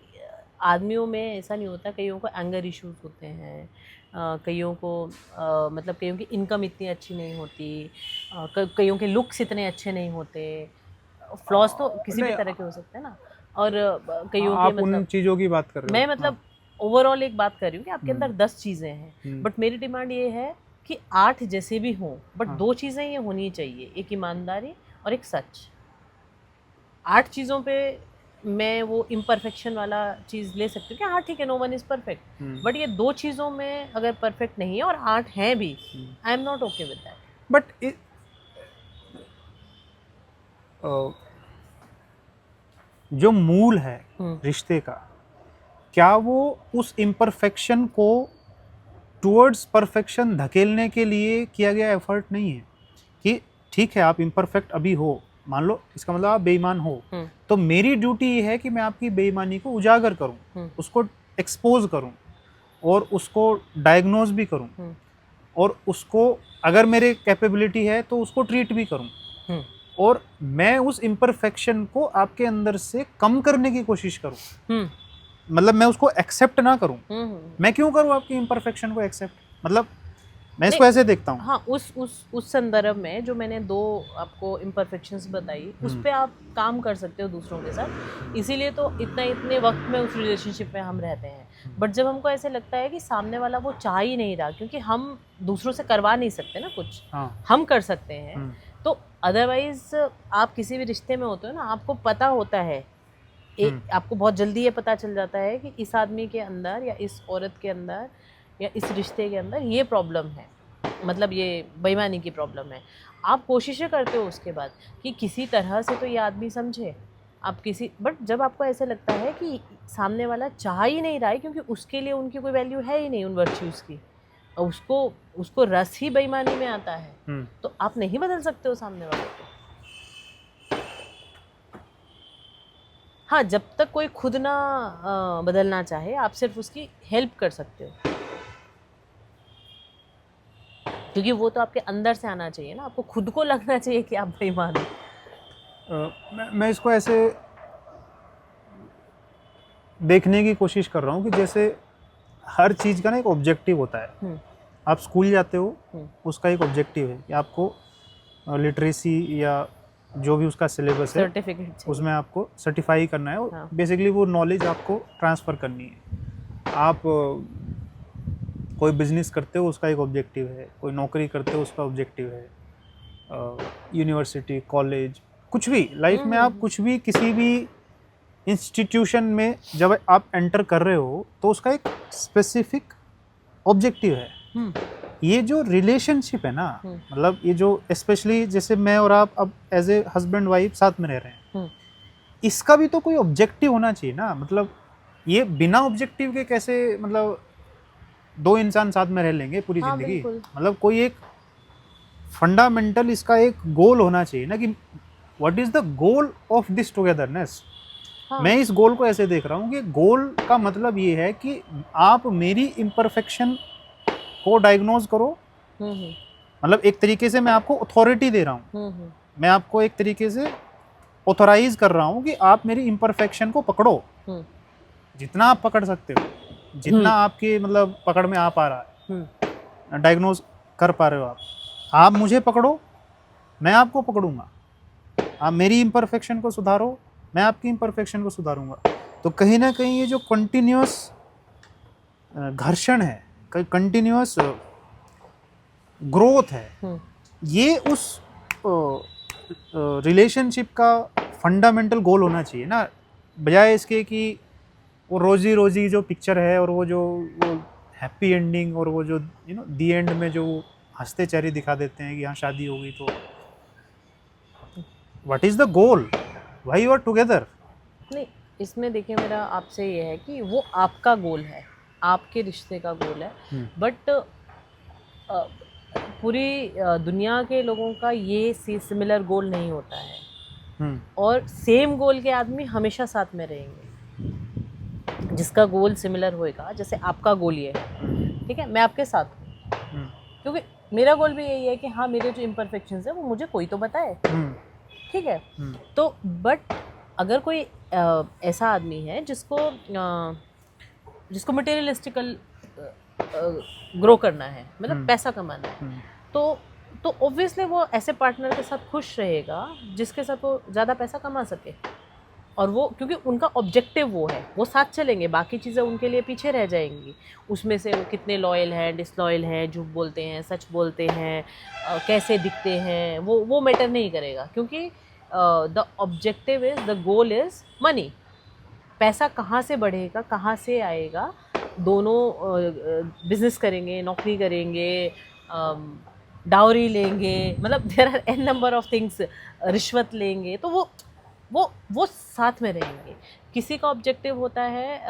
आदमियों में ऐसा नहीं होता। कईयों को एंगर इश्यूज होते हैं, कईयों को मतलब कईयों की इनकम इतनी अच्छी नहीं होती, कईयों के लुक्स इतने अच्छे नहीं होते। फ्लॉज तो किसी भी तरह के हो सकते हैं ना। और कईयों के आप मतलब उन चीज़ों की बात कर रहे हो। मैं मतलब ओवरऑल एक बात कर रही हूँ कि आपके अंदर 10 चीज़ें हैं, बट मेरी डिमांड ये है कि 8 जैसे भी हों, बट 2 चीज़ें ये होनी चाहिए, एक ईमानदारी और एक सच। 8 चीज़ों पे मैं वो इम्परफेक्शन वाला चीज़ ले सकती हूँ कि हाँ ठीक है, no one is perfect, but ये 2 चीज़ों में अगर परफेक्ट नहीं है और 8 हैं भी, I am not okay with that. But जो मूल है रिश्ते का, क्या वो उस इम्परफेक्शन को टुवर्ड्स परफेक्शन धकेलने के लिए किया गया एफर्ट नहीं है? कि ठीक है आप इम्परफेक्ट अभी हो, मान लो, इसका मतलब आप बेईमान हो, तो मेरी ड्यूटी ये है कि मैं आपकी बेईमानी को उजागर करूं, उसको एक्सपोज करूं, और उसको डायग्नोज भी करूं, और उसको अगर मेरे कैपेबिलिटी है तो उसको ट्रीट भी करूं, और मैं उस इम्परफेक्शन को आपके अंदर से कम करने की कोशिश करूं। मतलब मैं उसको एक्सेप्ट ना करूं। मैं क्यों करूं आपकी इम्परफेक्शन को एक्सेप्ट? मतलब मैं इसको ऐसे देखता हूँ। हाँ, उस संदर्भ में जो मैंने 2 आपको इम्परफेक्शंस बताई, उस पे आप काम कर सकते हो दूसरों के साथ। इसीलिए तो इतने वक्त में उस रिलेशनशिप में हम रहते हैं। बट जब हमको ऐसे लगता है कि सामने वाला वो चाह ही नहीं रहा, क्योंकि हम दूसरों से करवा नहीं सकते ना कुछ, हम कर सकते हैं, तो अदरवाइज आप किसी भी रिश्ते में होते हो ना, आपको पता होता है, आपको बहुत जल्दी ये पता चल जाता है कि इस आदमी के अंदर या इस औरत के अंदर या इस रिश्ते के अंदर ये प्रॉब्लम है, मतलब ये बेईमानी की प्रॉब्लम है। आप कोशिशें करते हो उसके बाद कि किसी तरह से तो ये आदमी समझे आप बट जब आपको ऐसे लगता है कि सामने वाला चाह ही नहीं रहा है, क्योंकि उसके लिए उनकी कोई वैल्यू है ही नहीं उन वर्च्यूज़ की, और उसको रस ही बेईमानी में आता है, तो आप नहीं बदल सकते हो सामने वाले को। हाँ, जब तक कोई खुद ना बदलना चाहे, आप सिर्फ उसकी हेल्प कर सकते हो, क्योंकि वो तो आपके अंदर से आना चाहिए ना, आपको खुद को लगना चाहिए कि आप बेईमान हो। मैं इसको ऐसे देखने की कोशिश कर रहा हूँ कि जैसे हर चीज़ का ना एक ऑब्जेक्टिव होता है। आप स्कूल जाते हो, उसका एक ऑब्जेक्टिव है कि आपको लिटरेसी या जो भी उसका सिलेबस है सर्टिफिकेट उसमें आपको सर्टिफाई करना है, और बेसिकली वो नॉलेज आपको ट्रांसफ़र करनी है। आप कोई बिजनेस करते हो, उसका एक ऑब्जेक्टिव है, कोई नौकरी करते हो, उसका ऑब्जेक्टिव है, यूनिवर्सिटी, कॉलेज, कुछ भी लाइफ में आप कुछ भी किसी भी इंस्टीट्यूशन में जब आप एंटर कर रहे हो तो उसका एक स्पेसिफिक ऑब्जेक्टिव है। ये जो रिलेशनशिप है ना, मतलब ये जो स्पेशली जैसे मैं और आप अब एज ए हस्बैंड वाइफ साथ में रह रहे हैं, इसका भी तो कोई ऑब्जेक्टिव होना चाहिए ना। मतलब ये बिना ऑब्जेक्टिव के कैसे, मतलब 2 इंसान साथ में रह लेंगे पूरी जिंदगी? मतलब कोई एक फंडामेंटल इसका एक गोल होना चाहिए ना, कि what is the goal of this togetherness. मैं इस गोल को ऐसे देख रहा हूँ कि गोल का मतलब ये है कि आप मेरी इम्परफेक्शन को डायग्नोज करो। मतलब एक तरीके से मैं आपको अथॉरिटी दे रहा हूँ, मैं आपको एक तरीके से ऑथोराइज कर रहा हूँ कि आप मेरी इम्परफेक्शन को पकड़ो, जितना आप पकड़ सकते हो, जितना आपके मतलब पकड़ में आ पा रहा है। डायग्नोज कर पा रहे हो आप मुझे पकड़ो, मैं आपको पकड़ूंगा, आप मेरी इम्परफेक्शन को सुधारो, मैं आपकी इम्परफेक्शन को सुधारूंगा। तो कहीं ना कहीं ये जो कंटिन्यूअस घर्षण है, कंटिन्यूअस ग्रोथ है, ये उस रिलेशनशिप का फंडामेंटल गोल होना चाहिए ना, बजाय इसके कि वो रोजी रोजी जो पिक्चर है और वो हैप्पी एंडिंग और वो जो दी एंड में जो हंसते चेहरे दिखा देते हैं कि हाँ शादी हो गई। तो what is the goal, why you are together? नहीं, इसमें देखिए मेरा आपसे ये है कि वो आपका गोल है, आपके रिश्ते का गोल है, बट पूरी दुनिया के लोगों का ये सिमिलर गोल नहीं होता है। और सेम गोल के आदमी हमेशा साथ में रहेंगे, जिसका गोल सिमिलर होएगा। जैसे आपका गोल ये है, ठीक है, मैं आपके साथ हूँ, क्योंकि मेरा गोल भी यही है कि हाँ मेरे जो इम्परफेक्शंस है वो मुझे कोई तो बताए, ठीक है। तो बट अगर कोई ऐसा आदमी है जिसको मटेरियलिस्टिकल ग्रो करना है, मतलब पैसा कमाना है, तो ऑब्वियसली वो ऐसे पार्टनर के साथ खुश रहेगा जिसके साथ वो ज़्यादा पैसा कमा सके। और वो क्योंकि उनका ऑब्जेक्टिव वो है, वो साथ चलेंगे, बाकी चीज़ें उनके लिए पीछे रह जाएंगी। उसमें से वो कितने लॉयल हैं, डिसलॉयल हैं, झूठ बोलते हैं, सच बोलते हैं, कैसे दिखते हैं, वो मैटर नहीं करेगा, क्योंकि the objective is, the goal is money. पैसा कहाँ से बढ़ेगा, कहाँ से आएगा, दोनों बिजनेस करेंगे, नौकरी करेंगे, डाउरी लेंगे, मतलब there are n number of things, रिश्वत लेंगे, तो वो साथ में रहेंगे। किसी का ऑब्जेक्टिव होता है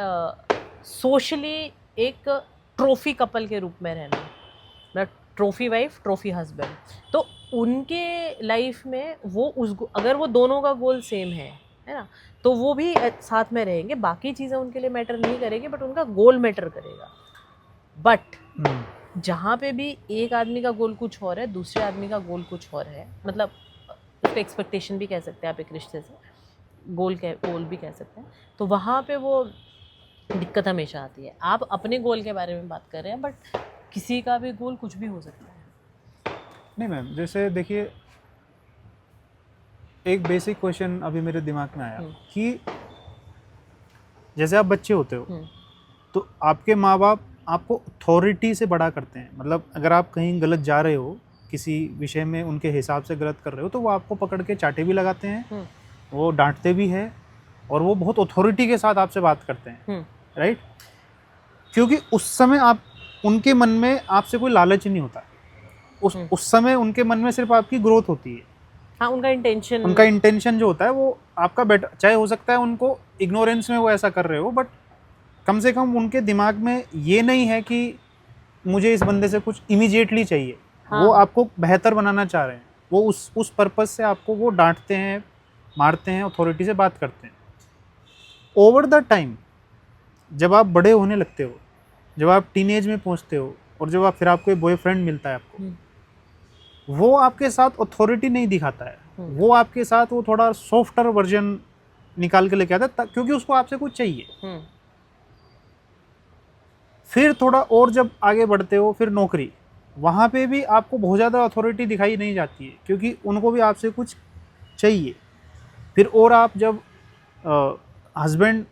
सोशली एक ट्रॉफी कपल के रूप में रहना, मतलब ट्रॉफी वाइफ, ट्रॉफी हस्बैंड। तो उनके लाइफ में वो अगर वो दोनों का गोल सेम है ना, तो वो भी साथ में रहेंगे, बाकी चीज़ें उनके लिए मैटर नहीं करेगी, बट उनका गोल मैटर करेगा। बट जहाँ पे भी एक आदमी का गोल कुछ और है, दूसरे आदमी का गोल कुछ और है, मतलब उसको एक्सपेक्टेशन भी कह सकते हैं आप एक रिश्ते से, गोल भी कह सकते हैं, तो वहाँ पे वो दिक्कत हमेशा आती है। आप अपने गोल के बारे में बात कर रहे हैं, बट किसी का भी गोल कुछ भी हो सकता है। नहीं मैम, जैसे देखिए एक बेसिक क्वेश्चन अभी मेरे दिमाग में आया कि जैसे आप बच्चे होते हो तो आपके माँ बाप आपको अथॉरिटी से बड़ा करते हैं, मतलब अगर आप कहीं गलत जा रहे हो, किसी विषय में उनके हिसाब से गलत कर रहे हो, तो वो आपको पकड़ के चाटे भी लगाते हैं, वो डांटते भी हैं, और वो बहुत अथॉरिटी के साथ आपसे बात करते हैं, राइट? क्योंकि उस समय आप उनके मन में आपसे कोई लालच नहीं होता, उस समय उनके मन में सिर्फ आपकी ग्रोथ होती है। हाँ, उनका इंटेंशन जो होता है वो आपका बेटर, चाहे हो सकता है उनको इग्नोरेंस में वो ऐसा कर रहे हो, बट कम से कम उनके दिमाग में ये नहीं है कि मुझे इस बंदे से कुछ इमीडिएटली चाहिए। हाँ। वो आपको बेहतर बनाना चाह रहे हैं, वो उस पर्पस से आपको वो डांटते हैं, मारते हैं, अथॉरिटी से बात करते हैं। ओवर द टाइम जब आप बड़े होने लगते हो, जब आप टीनेज में पहुंचते हो, और जब फिर आपको एक बॉयफ्रेंड मिलता है आपको, वो आपके साथ अथॉरिटी नहीं दिखाता है, वो आपके साथ वो थोड़ा सॉफ्टर वर्जन निकाल के लेके आता है, क्योंकि उसको आपसे कुछ चाहिए। फिर थोड़ा और जब आगे बढ़ते हो, फिर नौकरी, वहाँ पे भी आपको बहुत ज़्यादा अथॉरिटी दिखाई नहीं जाती है, क्योंकि उनको भी आपसे कुछ चाहिए। फिर और आप जब हस्बैंड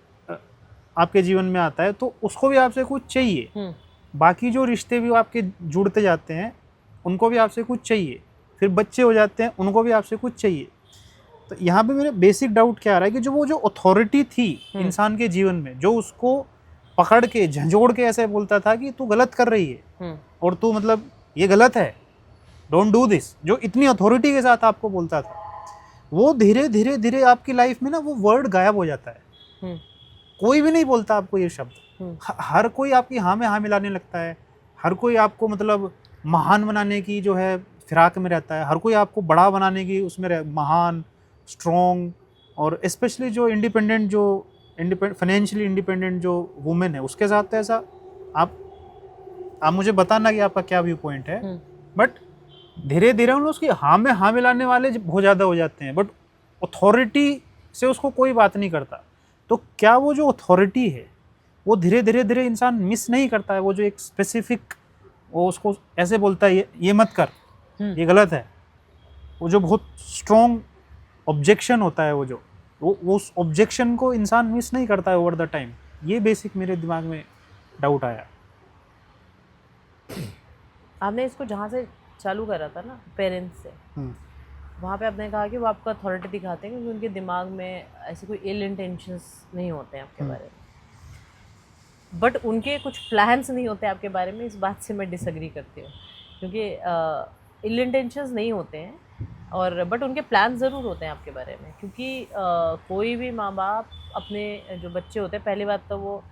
आपके जीवन में आता है तो उसको भी आपसे कुछ चाहिए। बाकी जो रिश्ते भी आपके जुड़ते जाते हैं उनको भी आपसे कुछ चाहिए। फिर बच्चे हो जाते हैं, उनको भी आपसे कुछ चाहिए। तो यहाँ पे मेरे बेसिक डाउट क्या आ रहा है कि जो अथॉरिटी थी इंसान के जीवन में, जो उसको पकड़ के झंझोड़ के ऐसे बोलता था कि तू गलत कर रही है और तू मतलब ये गलत है, डोंट डू दिस, जो इतनी अथॉरिटी के साथ आपको बोलता था, वो धीरे धीरे धीरे आपकी लाइफ में ना वो वर्ड गायब हो जाता है। कोई भी नहीं बोलता आपको ये शब्द, हर कोई आपकी हाँ में हाँ मिलाने लगता है, हर कोई आपको मतलब महान बनाने की जो है फिराक में रहता है, हर कोई आपको बड़ा बनाने की उसमें महान, स्ट्रॉन्ग, और स्पेशली जो फाइनेंशियली इंडिपेंडेंट जो वुमेन है उसके साथ तो ऐसा आप मुझे बताना कि आपका क्या व्यू पॉइंट है। बट धीरे धीरे उन उसकी हाँ में हाँ मिलाने वाले बहुत ज़्यादा हो जाते हैं, बट अथॉरिटी से उसको कोई बात नहीं करता। तो क्या वो जो अथॉरिटी है वो धीरे धीरे इंसान मिस नहीं करता है, वो जो एक स्पेसिफिक वो उसको ऐसे बोलता है ये मत कर, ये गलत है। वो जो बहुत स्ट्रॉन्ग ऑब्जेक्शन होता है, वो उस ऑब्जेक्शन को इंसान मिस नहीं करता है ओवर द टाइम। ये बेसिक मेरे दिमाग में डाउट आया। आपने इसको जहाँ से चालू करा था ना, पेरेंट्स से, वहाँ पे आपने कहा कि वो आपको अथॉरिटी दिखाते हैं क्योंकि उनके दिमाग में ऐसे कोई इल इंटेंशंस नहीं होते हैं आपके बारे में, बट उनके कुछ प्लान्स नहीं होते आपके बारे में। इस बात से मैं डिसएग्री करती हूँ, क्योंकि इल इंटेंशंस नहीं होते हैं और बट उनके प्लान ज़रूर होते हैं आपके बारे में। क्योंकि कोई भी माँ बाप अपने जो बच्चे होते हैं, पहली बात तो वो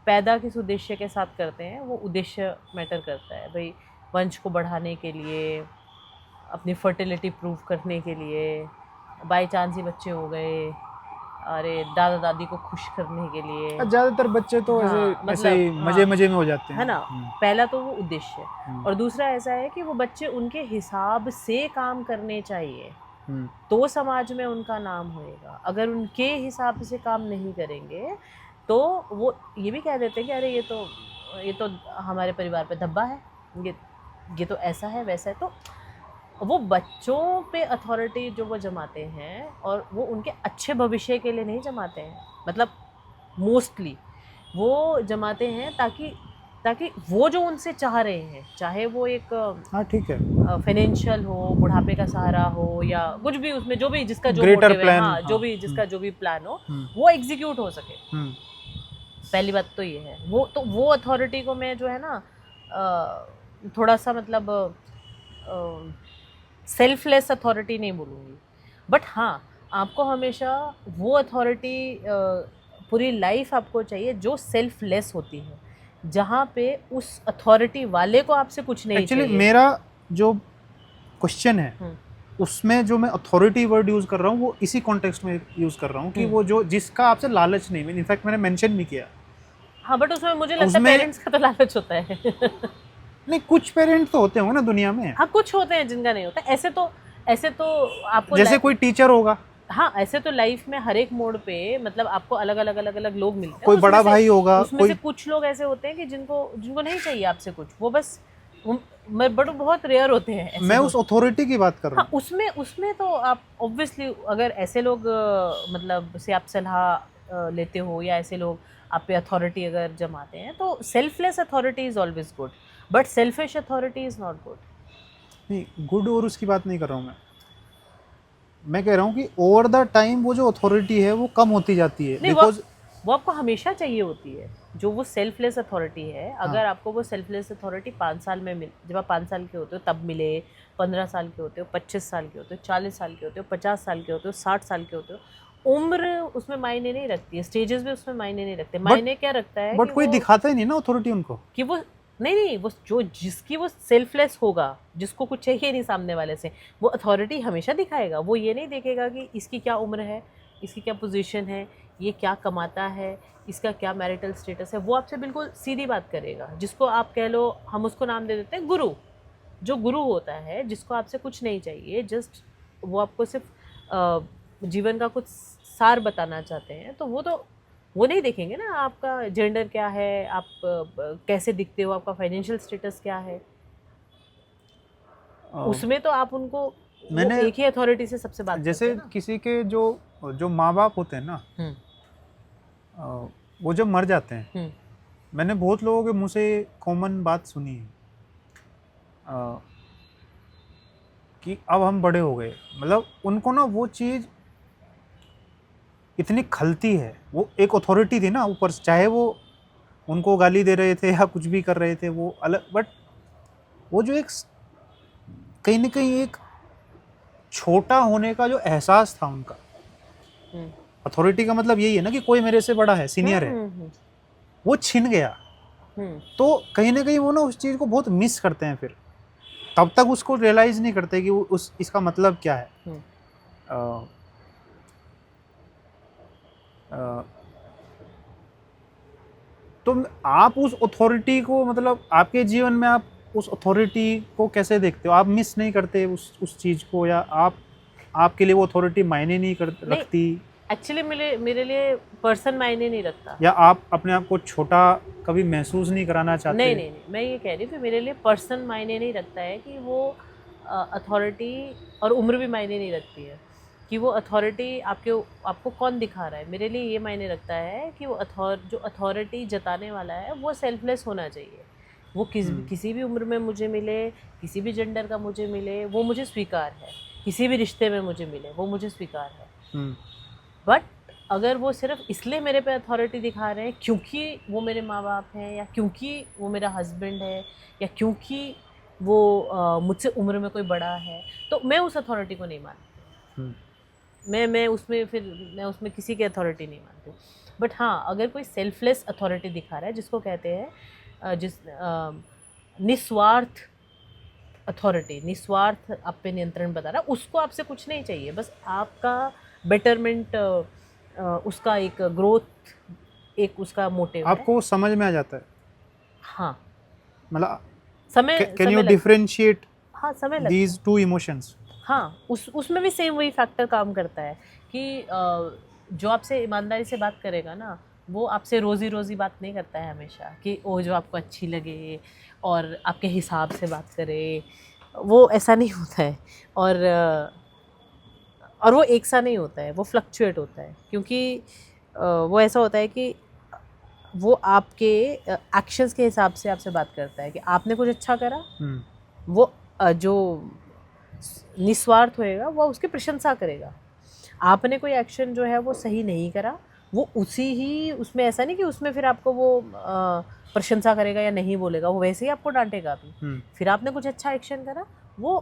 पैदा किस उद्देश्य के साथ करते हैं, वो उद्देश्य मैटर करता है भाई। वंश को बढ़ाने के लिए, अपनी फर्टिलिटी प्रूव करने के लिए, बाई चांस ही बच्चे हो गए, अरे दादा दादी को खुश करने के लिए। ज़्यादातर बच्चे तो ऐसे ही मजे में हो जाते हैं, है ना। पहला तो वो उद्देश्य, और दूसरा ऐसा है कि वो बच्चे उनके हिसाब से काम करने चाहिए तो समाज में उनका नाम होएगा। अगर उनके हिसाब से काम नहीं करेंगे तो वो ये भी कह देते हैं कि अरे ये तो हमारे परिवार पे धब्बा है, ये तो ऐसा है वैसा है। तो वो बच्चों पे अथॉरिटी जो वो जमाते हैं, और वो उनके अच्छे भविष्य के लिए नहीं जमाते हैं, मतलब मोस्टली वो जमाते हैं ताकि वो जो उनसे चाह रहे हैं, चाहे वो एक ठीक है फाइनेंशियल हो, बुढ़ापे का सहारा हो, या कुछ भी उसमें जो भी जिसका जो ग्रेटर मोटिव है, हाँ, जो भी जिसका जो भी प्लान हो, वो एग्जीक्यूट हो सके। पहली बात तो ये है। वो अथॉरिटी को मैं जो है ना थोड़ा सा मतलब सेल्फलेस अथॉरिटी नहीं बोलूँगी, बट हाँ, आपको हमेशा वो अथॉरिटी पूरी लाइफ आपको चाहिए जो सेल्फलेस होती है, जहाँ पे उस अथॉरिटी वाले को आपसे कुछ नहीं चाहिए। एक्चुअली मेरा जो क्वेश्चन है उसमें जो मैं अथॉरिटी वर्ड यूज़ कर रहा हूँ वो इसी कॉन्टेक्स्ट में यूज़ कर रहा हूँ कि वो जो जिसका आपसे लालच नहीं, इनफैक्ट मैंने मेंशन भी किया। हाँ, बट उसमें मुझे लगता है पेरेंट्स का तो लालच होता है। नहीं, कुछ पेरेंट्स तो होते होंगे ना दुनिया में। हाँ, कुछ होते हैं जिनका नहीं होता। ऐसे तो आपको जैसे कोई टीचर होगा, हाँ, ऐसे तो लाइफ में हर एक मोड़ पे मतलब आपको अलग अलग लोग मिलते हैं। कोई बड़ा भाई होगा, उसमें से कुछ लोग ऐसे होते हैं कि जिनको नहीं चाहिए आपसे कुछ, वो बस बट बहुत रेयर होते हैं। मैं उस अथॉरिटी की बात कर रहा हूँ। हाँ, उसमें तो आप ऑब्वियसली अगर ऐसे लोग मतलब से आप सलाह लेते हो, या ऐसे लोग आप पे अथॉरिटी अगर जमाते हैं, तो selfless authority is always good, but selfish authority is not good. नहीं, गुड और उसकी बात नहीं कर रहा हूँ मैं कह रहा हूँ कि ओवर द टाइम वो जो अथॉरिटी है वो कम होती जाती है, बिकॉज वो आपको हमेशा चाहिए होती है। जो वो सेल्फलेस अथॉरिटी है, अगर आपको वो सेल्फलेस अथॉरिटी 5 साल में जब आप 5 साल के होते हो तब मिले, 15 साल के होते हो, 25 साल के होते हो, 40 साल के होते हो, 50 साल के होते हो, 60 साल के होते हो, उम्र उसमें मायने नहीं रखती है, स्टेजेस भी उसमें मायने नहीं रखते। मायने क्या रखता है, बट कोई दिखाता ही नहीं ना अथॉरिटी उनको कि वो नहीं, वो जिसकी वो सेल्फलेस होगा, जिसको कुछ चाहिए नहीं सामने वाले से, वो अथॉरिटी हमेशा दिखाएगा। वो ये नहीं देखेगा कि इसकी क्या उम्र है, इसकी क्या पोजीशन है, ये क्या कमाता है, इसका क्या मैरिटल स्टेटस है। वो आपसे बिल्कुल सीधी बात करेगा, जिसको आप कह लो, हम उसको नाम दे देते हैं गुरु। जो गुरु होता है, जिसको आपसे कुछ नहीं चाहिए, जस्ट वो आपको सिर्फ जीवन का कुछ सार बताना चाहते हैं, तो वो नहीं देखेंगे ना आपका जेंडर क्या है, आप कैसे दिखते हो, आपका फाइनेंशियल स्टेटस क्या है। उसमें तो आप उनको मैंने एक ही अथॉरिटी से सबसे बात जैसे किसी के जो माँ बाप होते हैं ना, वो जब मर जाते हैं, मैंने बहुत लोगों के मुंह से कॉमन बात सुनी है कि अब हम बड़े हो गए। मतलब उनको ना वो चीज़ इतनी खलती है। वो एक अथॉरिटी थी ना ऊपर, चाहे वो उनको गाली दे रहे थे या कुछ भी कर रहे थे, वो अलग, बट वो जो एक कहीं ना कहीं एक छोटा होने का जो एहसास था उनका, अथॉरिटी का मतलब यही है ना कि कोई मेरे से बड़ा है, सीनियर है, वो छिन गया। तो कहीं ना कहीं वो ना उस चीज़ को बहुत मिस करते हैं, फिर तब तक उसको रियलाइज नहीं करते कि वो इसका मतलब क्या है। तो आप उस अथॉरिटी को, मतलब आपके जीवन में आप उस अथॉरिटी को कैसे देखते हो? आप मिस नहीं करते उस चीज़ को, या आपके लिए वो अथॉरिटी मायने नहीं रखती? एक्चुअली मेरे लिए पर्सन मायने नहीं रखता। या आप अपने आप को छोटा कभी महसूस नहीं कराना चाहते? नहीं नहीं नहीं, मैं ये कह रही हूँ कि मेरे लिए पर्सन मायने नहीं रखता है कि वो अथॉरिटी, और उम्र भी मायने नहीं रखती है कि वो अथॉरिटी आपको कौन दिखा रहा है। मेरे लिए ये मायने रखता है कि वो जो अथॉरिटी जताने वाला है वो सेल्फलेस होना चाहिए। वो किसी भी उम्र में मुझे मिले, किसी भी जेंडर का मुझे मिले, वो मुझे स्वीकार है। किसी भी रिश्ते में मुझे मिले, वो मुझे स्वीकार है। बट अगर वो सिर्फ इसलिए मेरे पे अथॉरिटी दिखा रहे हैं क्योंकि वो मेरे माँ बाप हैं, या क्योंकि वो मेरा हस्बैंड है, या क्योंकि वो मुझसे उम्र में कोई बड़ा है, तो मैं उस अथॉरिटी को नहीं मानती। मैं उसमें किसी की अथॉरिटी नहीं मानती। बट हाँ, अगर कोई सेल्फलेस अथॉरिटी दिखा रहा है, जिसको कहते हैं निस्वार्थ अथॉरिटी, निस्वार्थ आप पे नियंत्रण बता रहा है, उसको आपसे कुछ नहीं चाहिए, बस आपका बेटरमेंट, उसका एक ग्रोथ, एक उसका मोटिव है। आपको समझ में आ जाता है? हाँ, मतलब समय कैन यू डिफरेंशिएट हाँ, समय लगता है। These two emotions? हाँ, उसमें भी सेम वही फैक्टर काम करता है कि जो आपसे ईमानदारी से बात करेगा ना, वो आपसे रोज़ी रोज़ी बात नहीं करता है हमेशा कि वो जो आपको अच्छी लगे और आपके हिसाब से बात करे, वो ऐसा नहीं होता है। और वो एक सा नहीं होता है, वो फ्लक्चुएट होता है, क्योंकि वो ऐसा होता है कि वो आपके एक्शंस के हिसाब से आपसे बात करता है कि आपने कुछ अच्छा करा, वो जो निस्वार्थ होएगा वो उसकी प्रशंसा करेगा। आपने कोई एक्शन जो है वो सही नहीं करा, वो उसी ही उसमें, ऐसा नहीं कि उसमें फिर आपको वो प्रशंसा करेगा या नहीं बोलेगा, वो वैसे ही आपको डांटेगा भी। फिर आपने कुछ अच्छा एक्शन करा, वो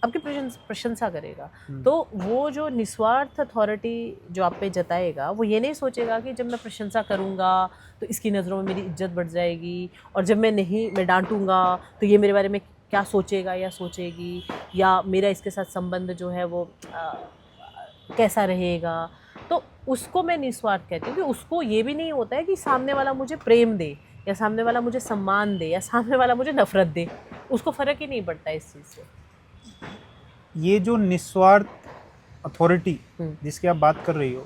आपकी प्रशंसा करेगा। तो वो जो निस्वार्थ अथॉरिटी जो आप पे जताएगा, वो ये नहीं सोचेगा कि जब मैं प्रशंसा करूँगा तो इसकी नज़रों में मेरी इज्जत बढ़ जाएगी, और जब मैं डांटूँगा तो ये मेरे बारे में क्या सोचेगा या सोचेगी, या मेरा इसके साथ संबंध जो है वो कैसा रहेगा। तो उसको मैं निस्वार्थ कहती हूँ कि उसको ये भी नहीं होता है कि सामने वाला मुझे प्रेम दे, या सामने वाला मुझे सम्मान दे, या सामने वाला मुझे नफरत दे, उसको फ़र्क ही नहीं पड़ता इस चीज़ से। ये जो निस्वार्थ अथॉरिटी जिसकी आप बात कर रही हो,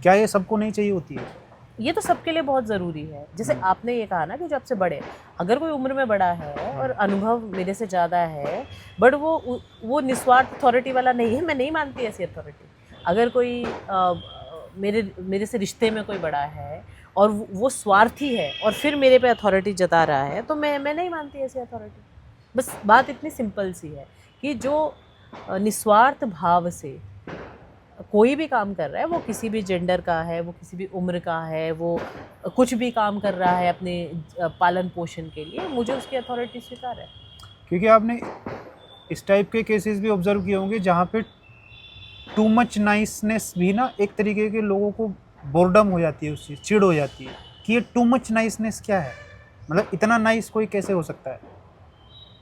क्या ये सबको नहीं चाहिए होती है? ये तो सबके लिए बहुत ज़रूरी है। जैसे आपने ये कहा ना कि जो आपसे बड़े, अगर कोई उम्र में बड़ा है और अनुभव मेरे से ज़्यादा है, बट वो निस्वार्थ अथॉरिटी वाला नहीं है, मैं नहीं मानती ऐसी अथॉरिटी। अगर कोई मेरे से रिश्ते में कोई बड़ा है और वो स्वार्थी है और फिर मेरे पे अथॉरिटी जता रहा है, तो मैं नहीं मानती ऐसी अथॉरिटी। बस बात इतनी सिंपल सी है कि जो निस्वार्थ भाव से कोई भी काम कर रहा है, वो किसी भी जेंडर का है, वो किसी भी उम्र का है, वो कुछ भी काम कर रहा है अपने पालन पोषण के लिए, मुझे उसकी अथॉरिटी स्वीकार है। क्योंकि आपने इस टाइप के केसेस भी ऑब्जर्व किए होंगे जहाँ पे टू मच नाइसनेस भी ना एक तरीके के लोगों को बोर्डम हो जाती है, उस चीज़ चिढ़ हो जाती है कि ये टू मच नाइसनेस क्या है, मतलब इतना नाइस कोई कैसे हो सकता है।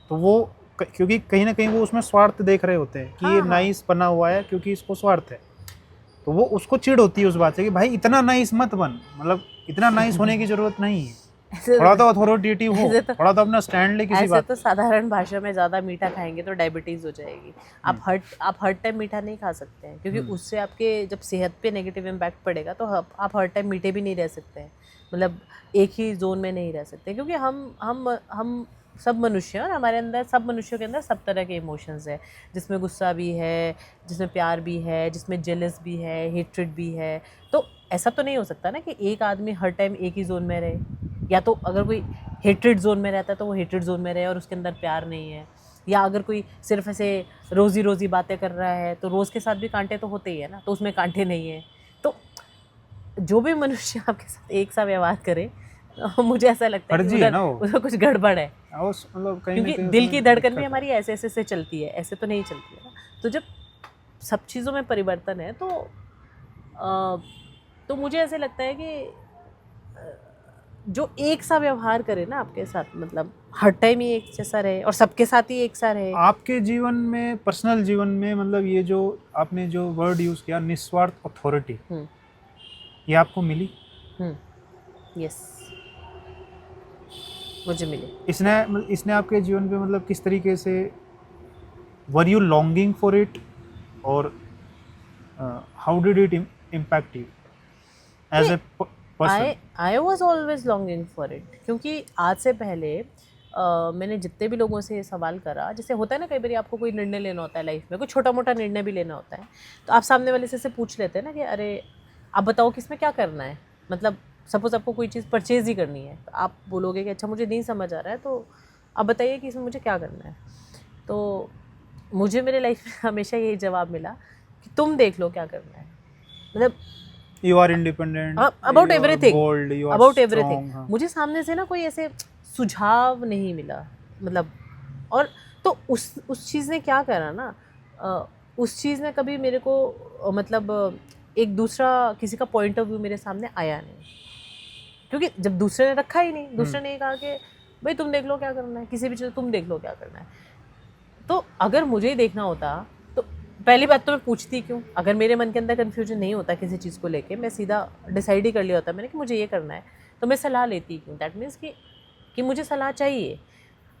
तो वो क्योंकि कहीं ना कहीं वो उसमें स्वार्थ देख रहे होते हैं कि ये नाइस बना हुआ है क्योंकि इसको स्वार्थ है, तो वो उसको चिढ़ होती है उस बात से कि भाई इतना नाइस मत बन, मतलब इतना नाइस होने की जरूरत नहीं है, थोड़ा तो अथॉरिटेटिव हो, थोड़ा तो अपना स्टैंड ले किसी बात। तो साधारण भाषा में ज़्यादा मीठा खाएंगे तो डायबिटीज़ हो जाएगी। आप हर टाइम मीठा नहीं खा सकते हैं, क्योंकि उससे आपके जब सेहत पे नेगेटिव इम्पैक्ट पड़ेगा, तो आप हर टाइम मीठे भी नहीं रह सकते हैं, मतलब एक ही जोन में नहीं रह सकते, क्योंकि हम सब मनुष्य हैं और हमारे अंदर, सब मनुष्यों के अंदर सब तरह के इमोशंस है, जिसमें गुस्सा भी है, जिसमें प्यार भी है, जिसमें जेलस भी है, हेट्रेड भी है। तो ऐसा तो नहीं हो सकता ना कि एक आदमी हर टाइम एक ही जोन में रहे, या तो अगर कोई हेट्रेड जोन में रहता है तो वो हेट्रेड जोन में रहे और उसके अंदर प्यार नहीं है, या अगर कोई सिर्फ ऐसे रोज़ी बातें कर रहा है तो रोज़ के साथ भी कांटे तो होते ही है ना, तो उसमें कांटे नहीं है। तो जो भी मनुष्य आपके साथ एक सा व्यवहार करे, मुझे ऐसा लगता है कि उसमें कुछ गड़बड़ है, मतलब क्योंकि दिल की धड़कन भी हमारी ऐसे से चलती है, ऐसे तो नहीं चलती है ना। तो जब सब चीज़ों में परिवर्तन है तो मुझे ऐसे लगता है कि जो एक सा व्यवहार करे ना आपके साथ, मतलब हर टाइम ही एक जैसा रहे और सबके साथ ही एक सा रहे। आपके जीवन में, पर्सनल जीवन में, मतलब ये जो आपने जो वर्ड यूज़ किया निस्वार्थ अथॉरिटी, ये आपको मिली? यस, मुझे मिली। इसने आपके जीवन पे मतलब किस तरीके से, were you longing for it, और how did it impact you as a I was always longing for it, क्योंकि आज से पहले मैंने जितने भी लोगों से ये सवाल करा, जैसे होता है ना कई बार आपको कोई निर्णय लेना होता है लाइफ में, कोई छोटा मोटा निर्णय भी लेना होता है, तो आप सामने वाले से पूछ लेते हैं ना कि अरे आप बताओ कि इसमें क्या करना है, मतलब सपोज़ आपको कोई चीज़ परचेज़ ही करनी है, तो आप बोलोगे कि अच्छा मुझे नहीं समझ आ रहा है, तो आप बताइए कि इसमें मुझे क्या करना है। तो मुझे मेरे लाइफ में हमेशा यही जवाब मिला कि तुम देख लो क्या करना है, मतलब you are independent about everything, about everything. हाँ। मुझे सामने से ना कोई ऐसे सुझाव नहीं मिला, मतलब और तो उस चीज़ ने क्या करा ना, उस चीज़ ने कभी मेरे को मतलब एक दूसरा किसी का पॉइंट ऑफ व्यू मेरे सामने आया नहीं, क्योंकि जब दूसरे ने रखा ही नहीं, दूसरे ने ये कहा कि भाई तुम देख लो क्या करना है, किसी भी चीज़ तुम देख लो क्या करना है। तो अगर मुझे ही देखना होता तो पहली बात तो मैं पूछती क्यों, अगर मेरे मन के अंदर कन्फ्यूजन नहीं होता किसी चीज़ को लेके, मैं सीधा डिसाइड ही कर लिया होता मैंने कि मुझे ये करना है, तो मैं सलाह लेती क्यों। दैट मीन्स कि मुझे सलाह चाहिए,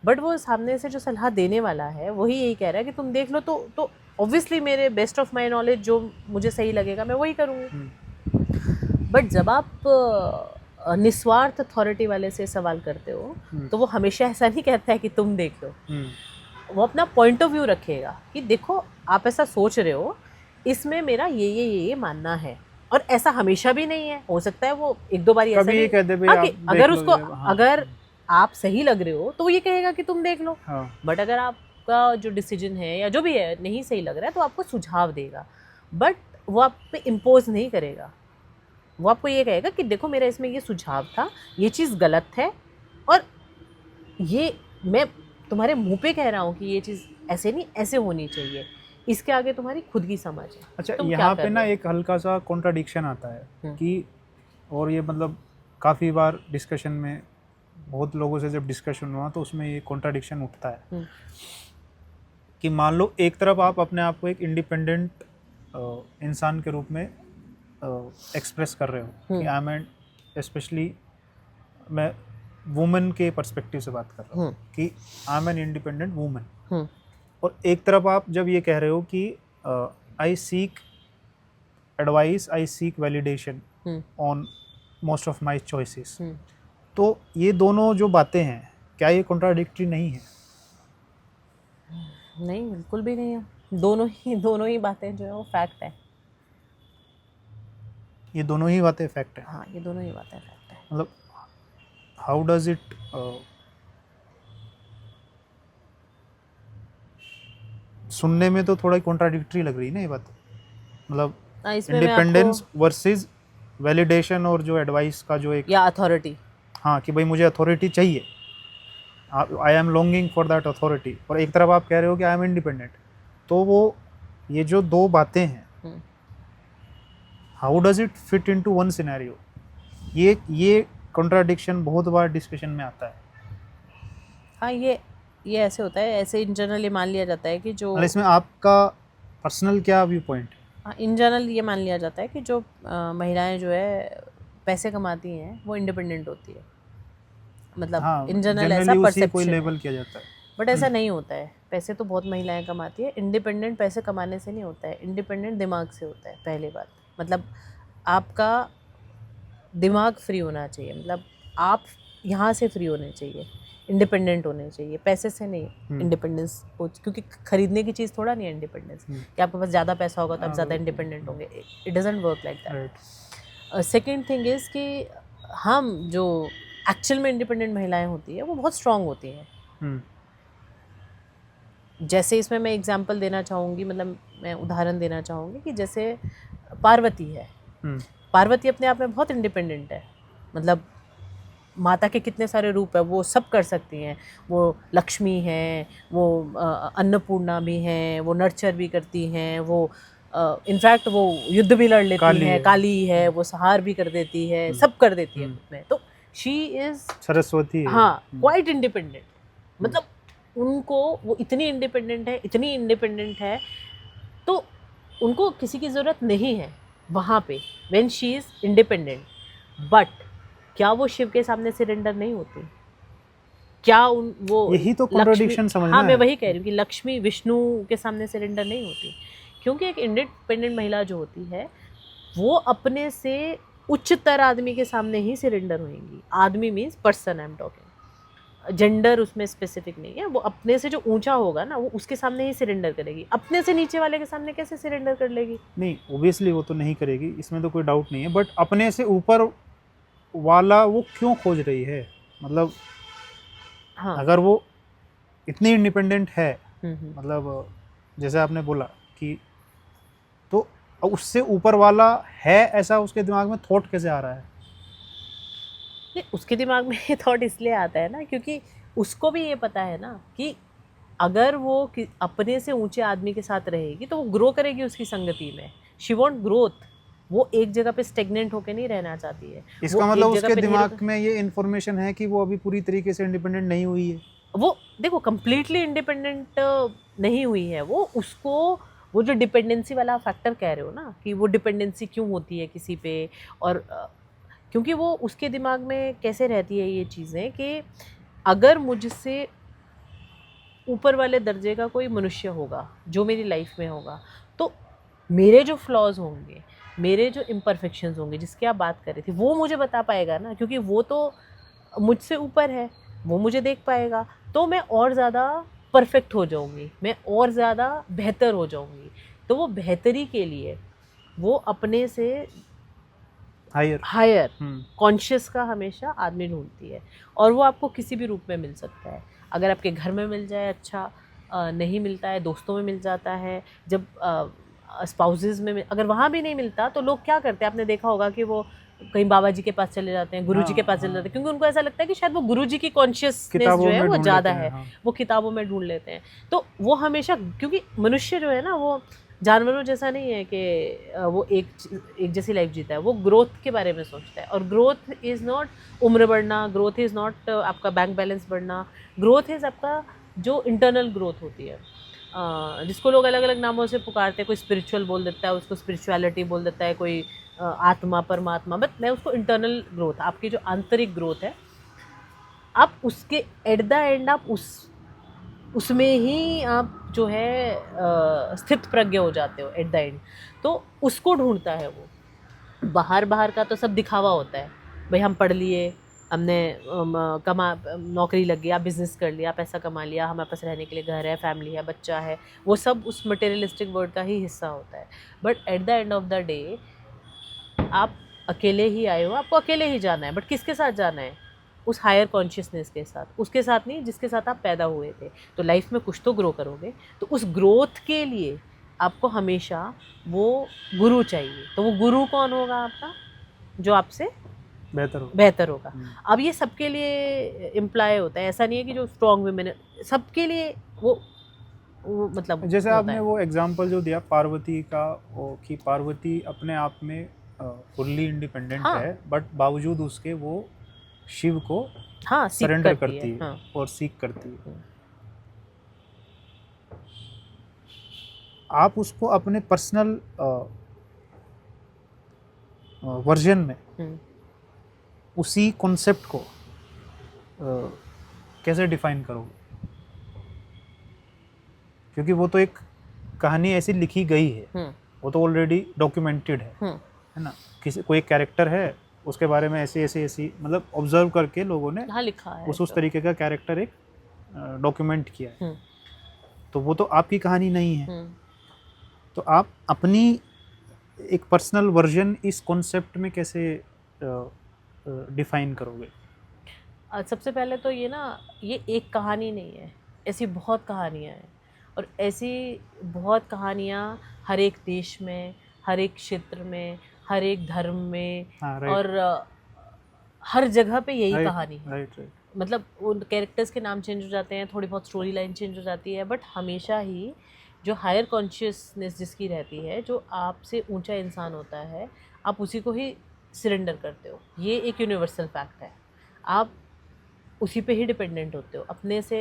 बट वो सामने से जो सलाह देने वाला है वही यही कह रहा है कि तुम देख लो, तो ऑब्वियसली मेरे बेस्ट ऑफ माई नॉलेज जो मुझे सही लगेगा मैं वही करूँगी। बट जब आप निस्वार्थ अथॉरिटी वाले से सवाल करते हो तो वो हमेशा ऐसा नहीं कहता है कि तुम देख लो, वो अपना पॉइंट ऑफ व्यू रखेगा कि देखो आप ऐसा सोच रहे हो, इसमें मेरा ये मानना है, और ऐसा हमेशा भी नहीं है, हो सकता है वो एक दो बार ऐसा नहीं, अगर उसको अगर आप सही लग रहे हो तो वो ये कहेगा कि तुम देख लो, बट अगर आपका जो डिसीजन है या जो भी है नहीं सही लग रहा है तो आपको सुझाव देगा, बट वो आप पे इम्पोज नहीं करेगा। वो आपको ये कहेगा कि देखो मेरा इसमें ये सुझाव था, ये चीज़ गलत है, और ये मैं तुम्हारे मुंह पे कह रहा हूँ कि ये चीज़ ऐसे नहीं ऐसे होनी चाहिए, इसके आगे तुम्हारी खुद की समझ है। अच्छा, यहाँ पे ना एक हल्का सा कॉन्ट्राडिक्शन आता है कि, और ये मतलब काफ़ी बार डिस्कशन में बहुत लोगों से जब डिस्कशन हुआ तो उसमें ये कॉन्ट्राडिक्शन उठता है कि मान लो एक तरफ आप अपने आप को एक इंडिपेंडेंट इंसान के रूप में एक्सप्रेस कर रहे हो कि आई एम स्पेशली मैं वुमेन के पर्सपेक्टिव से बात कर रहा हूँ कि I am an independent women, और एक तरफ आप जब ये कह रहे हो कि आई seek advice, I seek validation on most of my choices, तो ये दोनों जो बातें हैं क्या ये कॉन्ट्राडिक्टरी नहीं है? नहीं, बिल्कुल भी नहीं है, दोनों ही बातें जो है वो फैक्ट है। ये दोनों ही बातें फैक्ट है? हाँ, ये दोनों ही बातें फैक्ट है। मतलब हाउ डज इट सुनने में तो थोड़ा कॉन्ट्राडिक्टरी लग रही है ना ये बात, मतलब इंडिपेंडेंस वर्सेस वैलिडेशन और जो एडवाइस का जो एक, या अथॉरिटी, हाँ कि भाई मुझे अथॉरिटी चाहिए, I am longing for that authority, और एक तरफ आप कह रहे हो कि आई एम इंडिपेंडेंट, तो वो ये जो दो बातें हैं how does it fit into one scenario? ये कॉन्ट्राडिक्शन बहुत बार डिस्कशन में आता है। हाँ, ये ऐसे होता है, ऐसे इन जनरल ये मान लिया जाता है कि जो, इसमें आपका पर्सनल क्या व्यू पॉइंट? हाँ, इन जनरल ये मान लिया जाता है कि जो महिलाएं जो है पैसे कमाती हैं वो इंडिपेंडेंट होती है, मतलब इन जनरल ऐसा परसेप्शन लेबल किया जाता है, बट ऐसा नहीं होता है। पैसे तो बहुत महिलाएं कमाती है, इंडिपेंडेंट पैसे कमाने से नहीं होता है, इंडिपेंडेंट दिमाग से होता है। पहली बात, मतलब आपका दिमाग फ्री होना चाहिए, मतलब आप यहाँ से फ्री होने चाहिए, इंडिपेंडेंट होने चाहिए, पैसे से नहीं इंडिपेंडेंस, क्योंकि खरीदने की चीज़ थोड़ा नहीं है इंडिपेंडेंस कि आपके पास ज़्यादा पैसा होगा तो आप ज़्यादा इंडिपेंडेंट होंगे, it doesn't work like that. Second thing is कि हम जो एक्चुअल में इंडिपेंडेंट महिलाएं होती है वो बहुत स्ट्रांग होती हैं। जैसे इसमें मैं एग्जांपल देना चाहूँगी, मतलब मैं उदाहरण देना चाहूँगी कि जैसे पार्वती है, पार्वती अपने आप में बहुत इंडिपेंडेंट है, मतलब माता के कितने सारे रूप है, वो सब कर सकती हैं, वो लक्ष्मी हैं, वो अन्नपूर्णा भी हैं, वो नर्चर भी करती हैं, वो इनफैक्ट वो युद्ध भी लड़ लेती हैं, काली है, वो सहार भी कर देती है, सब कर देती है उसमें, तो शी इज़ सरस्वती है, हाँ, क्वाइट इंडिपेंडेंट, मतलब उनको वो इतनी इंडिपेंडेंट है तो उनको किसी की ज़रूरत नहीं है वहाँ पे, when she is independent. But क्या वो शिव के सामने सरेंडर नहीं होती? क्या वो यही तो कॉन्ट्रडिक्शन समझना है। हाँ, मैं वही कह रही हूँ कि लक्ष्मी विष्णु के सामने सरेंडर नहीं होती, क्योंकि एक इंडिपेंडेंट महिला जो होती है वो अपने से उच्चतर आदमी के सामने ही सरेंडर होंगी। आदमी means person I am talking, gender उसमें स्पेसिफिक नहीं है। वो अपने से जो ऊंचा होगा ना वो उसके सामने ही सरेंडर करेगी, अपने से नीचे वाले के सामने कैसे सरेंडर कर लेगी? नहीं, ओबियसली वो तो नहीं करेगी, इसमें तो कोई डाउट नहीं है, बट अपने से ऊपर वाला वो क्यों खोज रही है? मतलब हाँ। अगर वो इतनी इंडिपेंडेंट है, हम्म। मतलब जैसे आपने बोला कि, तो उससे ऊपर वाला है ऐसा उसके दिमाग में थॉट कैसे आ रहा है? नहीं, उसके दिमाग में ये थॉट इसलिए आता है ना क्योंकि उसको भी ये पता है ना कि अगर वो अपने से ऊंचे आदमी के साथ रहेगी तो वो ग्रो करेगी उसकी संगति में। She want growth. वो एक जगह पे स्टेगनेंट होके नहीं रहना चाहती है। इसका वो मतलब एक जगह उसके पे नहीं दिमाग में ये इन्फॉर्मेशन है कि वो अभी पूरी तरीके से इंडिपेंडेंट नहीं हुई है। वो देखो कंप्लीटली इंडिपेंडेंट नहीं हुई है वो। उसको वो जो डिपेंडेंसी वाला फैक्टर कह रहे हो ना कि वो डिपेंडेंसी क्यों होती है किसी पे, और क्योंकि वो उसके दिमाग में कैसे रहती है ये चीज़ें कि अगर मुझसे ऊपर वाले दर्जे का कोई मनुष्य होगा जो मेरी लाइफ में होगा तो मेरे जो फ्लॉज होंगे, मेरे जो इम्परफेक्शंस होंगे जिसकी आप बात कर रहे थे, वो मुझे बता पाएगा ना, क्योंकि वो तो मुझसे ऊपर है, वो मुझे देख पाएगा। तो मैं और ज़्यादा परफेक्ट हो जाऊंगी, मैं और ज़्यादा बेहतर हो जाऊंगी। तो वो बेहतरी के लिए वो अपने से हायर कॉन्शियस का हमेशा आदमी ढूंढती है, और वो आपको किसी भी रूप में मिल सकता है। अगर आपके घर में मिल जाए अच्छा, नहीं मिलता है दोस्तों में मिल जाता है, जब स्पाउसेस में अगर वहाँ भी नहीं मिलता तो लोग क्या करते हैं, आपने देखा होगा कि वो कहीं बाबा जी के पास चले जाते हैं, गुरु जी के पास चले जाते हैं, क्योंकि उनको ऐसा लगता है कि शायद वो गुरु जी की कॉन्शियसनेस जो है वो ज़्यादा है, वो किताबों में ढूंढ लेते हैं। तो वो हमेशा, क्योंकि मनुष्य जो है ना वो जानवरों जैसा नहीं है कि वो एक जैसी लाइफ जीता है, वो ग्रोथ के बारे में सोचता है। और ग्रोथ इज़ नॉट उम्र बढ़ना, ग्रोथ इज़ नॉट आपका बैंक बैलेंस बढ़ना, ग्रोथ इज़ आपका जो इंटरनल ग्रोथ होती है, जिसको लोग अलग अलग नामों से पुकारते हैं। कोई स्पिरिचुअल बोल देता है, उसको स्पिरिचुअलिटी बोल देता है, कोई आत्मा परमात्मा, बट मैं उसको इंटरनल ग्रोथ, आपकी जो आंतरिक ग्रोथ है, आप उसके एट द एंड आप उसमें ही आप जो है स्थित प्रज्ञ हो जाते हो एट द एंड। तो उसको ढूंढता है वो। बाहर का तो सब दिखावा होता है, भाई हम पढ़ लिए, हमने कमा नौकरी लग गई, बिजनेस कर लिया, पैसा कमा लिया, हमारे पास रहने के लिए घर है, फैमिली है, बच्चा है, वो सब उस मटेरियलिस्टिक वर्ल्ड का ही हिस्सा होता है। But at the end of the day आप अकेले ही आए हो, आपको अकेले ही जाना है, बट किसके साथ जाना है? उस हायर कॉन्शियसनेस के साथ, उसके साथ नहीं जिसके साथ आप पैदा हुए थे। तो लाइफ में कुछ तो ग्रो करोगे, तो उस ग्रोथ के लिए आपको हमेशा वो गुरु चाहिए। तो वो गुरु कौन होगा आपका? जो आपसे बेहतर होगा। अब ये सबके लिए इम्प्लाई होता है, ऐसा नहीं है कि जो स्ट्रॉन्ग वुमेन है सबके लिए वो मतलब जैसे आपने वो एग्जांपल जो दिया पार्वती का, वो कि पार्वती अपने आप में फुल्ली इंडिपेंडेंट है, बट बावजूद उसके वो शिव को सरेंडर करती है और सीख करती है। आप उसको अपने पर्सनल वर्जन में उसी कॉन्सेप्ट को कैसे डिफाइन करोगे? क्योंकि वो तो एक कहानी ऐसी लिखी गई है, वो तो ऑलरेडी डॉक्यूमेंटेड है ना। किसी कोई एक कैरेक्टर है, उसके बारे में ऐसी मतलब ऑब्जर्व करके लोगों ने लिखा है, उस तरीके का कैरेक्टर एक डॉक्यूमेंट किया है। तो वो तो आपकी कहानी नहीं है। तो आप अपनी एक पर्सनल वर्जन इस कॉन्सेप्ट में कैसे डिफाइन करोगे? सबसे पहले तो ये ना, ये एक कहानी नहीं है, ऐसी बहुत कहानियाँ हैं, और ऐसी बहुत कहानियाँ हर एक देश में, हर एक क्षेत्र में, हर एक धर्म में, और हर जगह पे यही कहानी है। मतलब उन कैरेक्टर्स के नाम चेंज हो जाते हैं, थोड़ी बहुत स्टोरी लाइन चेंज हो जाती है, बट हमेशा ही जो हायर कॉन्शियसनेस जिसकी रहती है, जो आपसे ऊंचा इंसान होता है, आप उसी को ही सरेंडर करते हो। ये एक यूनिवर्सल फैक्ट है। आप उसी पे ही डिपेंडेंट होते हो। अपने से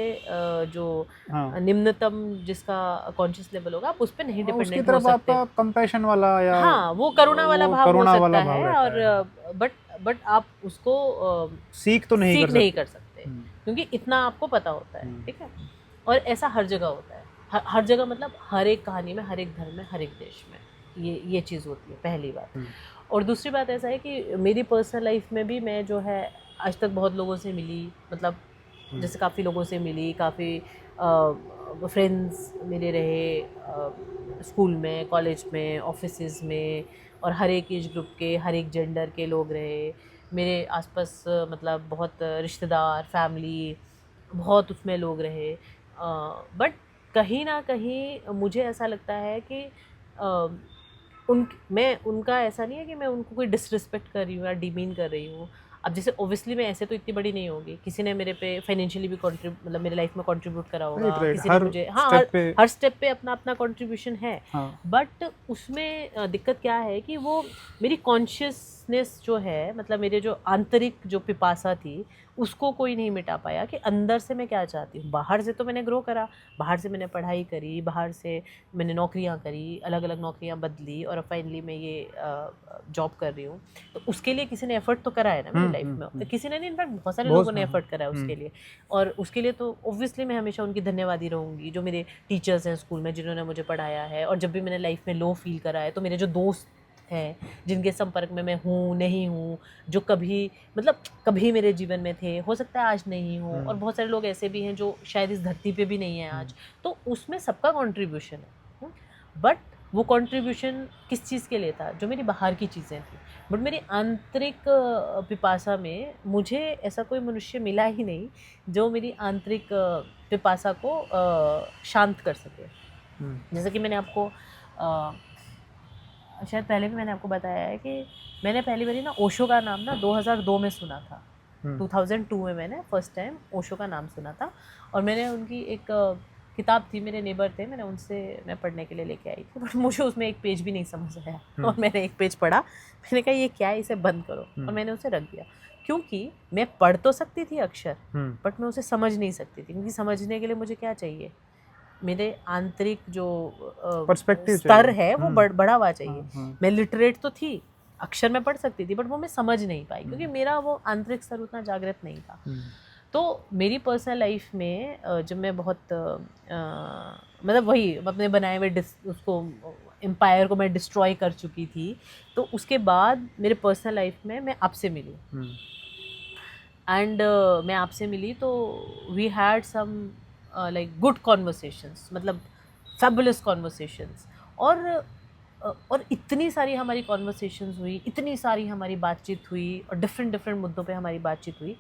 जो निम्नतम जिसका कॉन्शियस लेवल होगा, आप उस पे नहीं डिपेंडेंट हो सकते। आपका कंपैशन वाला या वो करुणा वाला भाव हो सकता है, और बट आप उसको सीख नहीं कर सकते, क्योंकि इतना आपको पता होता है। ठीक है, और ऐसा हर जगह होता है, हर जगह, मतलब हर एक कहानी में, हर एक धर्म में, हर एक देश में ये चीज़ होती है, पहली बात। और दूसरी बात ऐसा है कि मेरी पर्सनल लाइफ में भी मैं जो है आज तक बहुत लोगों से मिली, मतलब जैसे काफ़ी लोगों से मिली, काफ़ी फ्रेंड्स मेरे रहे स्कूल में, कॉलेज में, ऑफिसेज में, और हर एक एज ग्रुप के, हर एक जेंडर के लोग रहे मेरे आसपास, मतलब बहुत रिश्तेदार, फैमिली, बहुत उसमें लोग रहे। बट कहीं ना कहीं मुझे ऐसा लगता है कि मैं उनका ऐसा नहीं है कि मैं उनको कोई डिसरिस्पेक्ट कर रही हूँ या डिमीन कर रही हूँ। अब जैसे ओबियसली मैं ऐसे तो इतनी बड़ी नहीं होगी, किसी ने मेरे पे फाइनेंशियली भी कंट्रीब्यूट, मतलब मेरे लाइफ में कंट्रीब्यूट करा होगा, राइट राइट, किसी ने हर मुझे, स्टेप पे। हर स्टेप पे अपना अपना कंट्रीब्यूशन है। हाँ। बट उसमें दिक्कत क्या है कि वो मेरी कॉन्शियसनेस जो है, मतलब मेरे जो आंतरिक जो पिपासा थी, उसको कोई नहीं मिटा पाया कि अंदर से मैं क्या चाहती हूँ। बाहर से तो मैंने ग्रो करा, बाहर से मैंने पढ़ाई करी, बाहर से मैंने नौकरियाँ करी, अलग अलग नौकरियाँ बदली, और फाइनली मैं ये जॉब कर रही हूँ। तो उसके लिए किसी ने एफर्ट तो करा है ना मेरी लाइफ में, किसी ने नहीं, इनफैक्ट बहुत सारे लोगों ने एफर्ट करा है उसके लिए। और उसके लिए तो ऑब्वियसली मैं हमेशा उनकी धन्यवादी रहूँगी, जो मेरे टीचर्स हैं स्कूल में, जिन्होंने मुझे पढ़ाया है। और जब भी मैंने लाइफ में लो फील करा है, तो मेरे जो दोस्त हैं, जिनके संपर्क में मैं हूँ, नहीं हूँ, जो कभी, मतलब कभी मेरे जीवन में थे, हो सकता है आज नहीं हूँ, और बहुत सारे लोग ऐसे भी हैं जो शायद इस धरती पे भी नहीं है आज, तो उसमें सबका कंट्रीब्यूशन है। बट वो कंट्रीब्यूशन किस चीज़ के लिए था? जो मेरी बाहर की चीज़ें थी। बट मेरी आंतरिक पिपासा में मुझे ऐसा कोई मनुष्य मिला ही नहीं जो मेरी आंतरिक पिपासा को शांत कर सके। जैसे कि मैंने आपको शायद पहले भी मैंने आपको बताया है कि मैंने पहली बारी ना ओशो का नाम ना 2002 में सुना था। 2002 में मैंने फर्स्ट टाइम ओशो का नाम सुना था, और मैंने उनकी एक किताब थी, मेरे नेबर थे, मैंने उनसे मैं पढ़ने के लिए लेके आई थी, बट मुझे उसमें एक पेज भी नहीं समझ आया। और मैंने एक पेज पढ़ा, मैंने कहा ये क्या है, इसे बंद करो, और मैंने उसे रख दिया। क्योंकि मैं पढ़ तो सकती थी अक्षर, बट मैं उसे समझ नहीं सकती थी, क्योंकि समझने के लिए मुझे क्या चाहिए, मेरे आंतरिक जो पर्सपेक्टिव स्तर है वो बढ़ा हुआ चाहिए। हाँ। मैं लिटरेट तो थी, अक्षर में पढ़ सकती थी, बट वो मैं समझ नहीं पाई, क्योंकि मेरा वो आंतरिक स्तर उतना जागृत नहीं था। तो मेरी पर्सनल लाइफ में जब मैं बहुत मतलब वही अपने बनाए हुए उसको एम्पायर को मैं डिस्ट्रॉय कर चुकी थी, तो उसके बाद मेरे पर्सनल लाइफ में मैं आपसे मिली, एंड मैं आपसे मिली तो we had some like good conversations, मतलब फैबुलस कॉन्वर्सेशंस, और इतनी सारी हमारी कॉन्वर्सेशंस हुई, इतनी सारी हमारी बातचीत हुई, और डिफरेंट डिफरेंट मुद्दों पे हमारी बातचीत हुई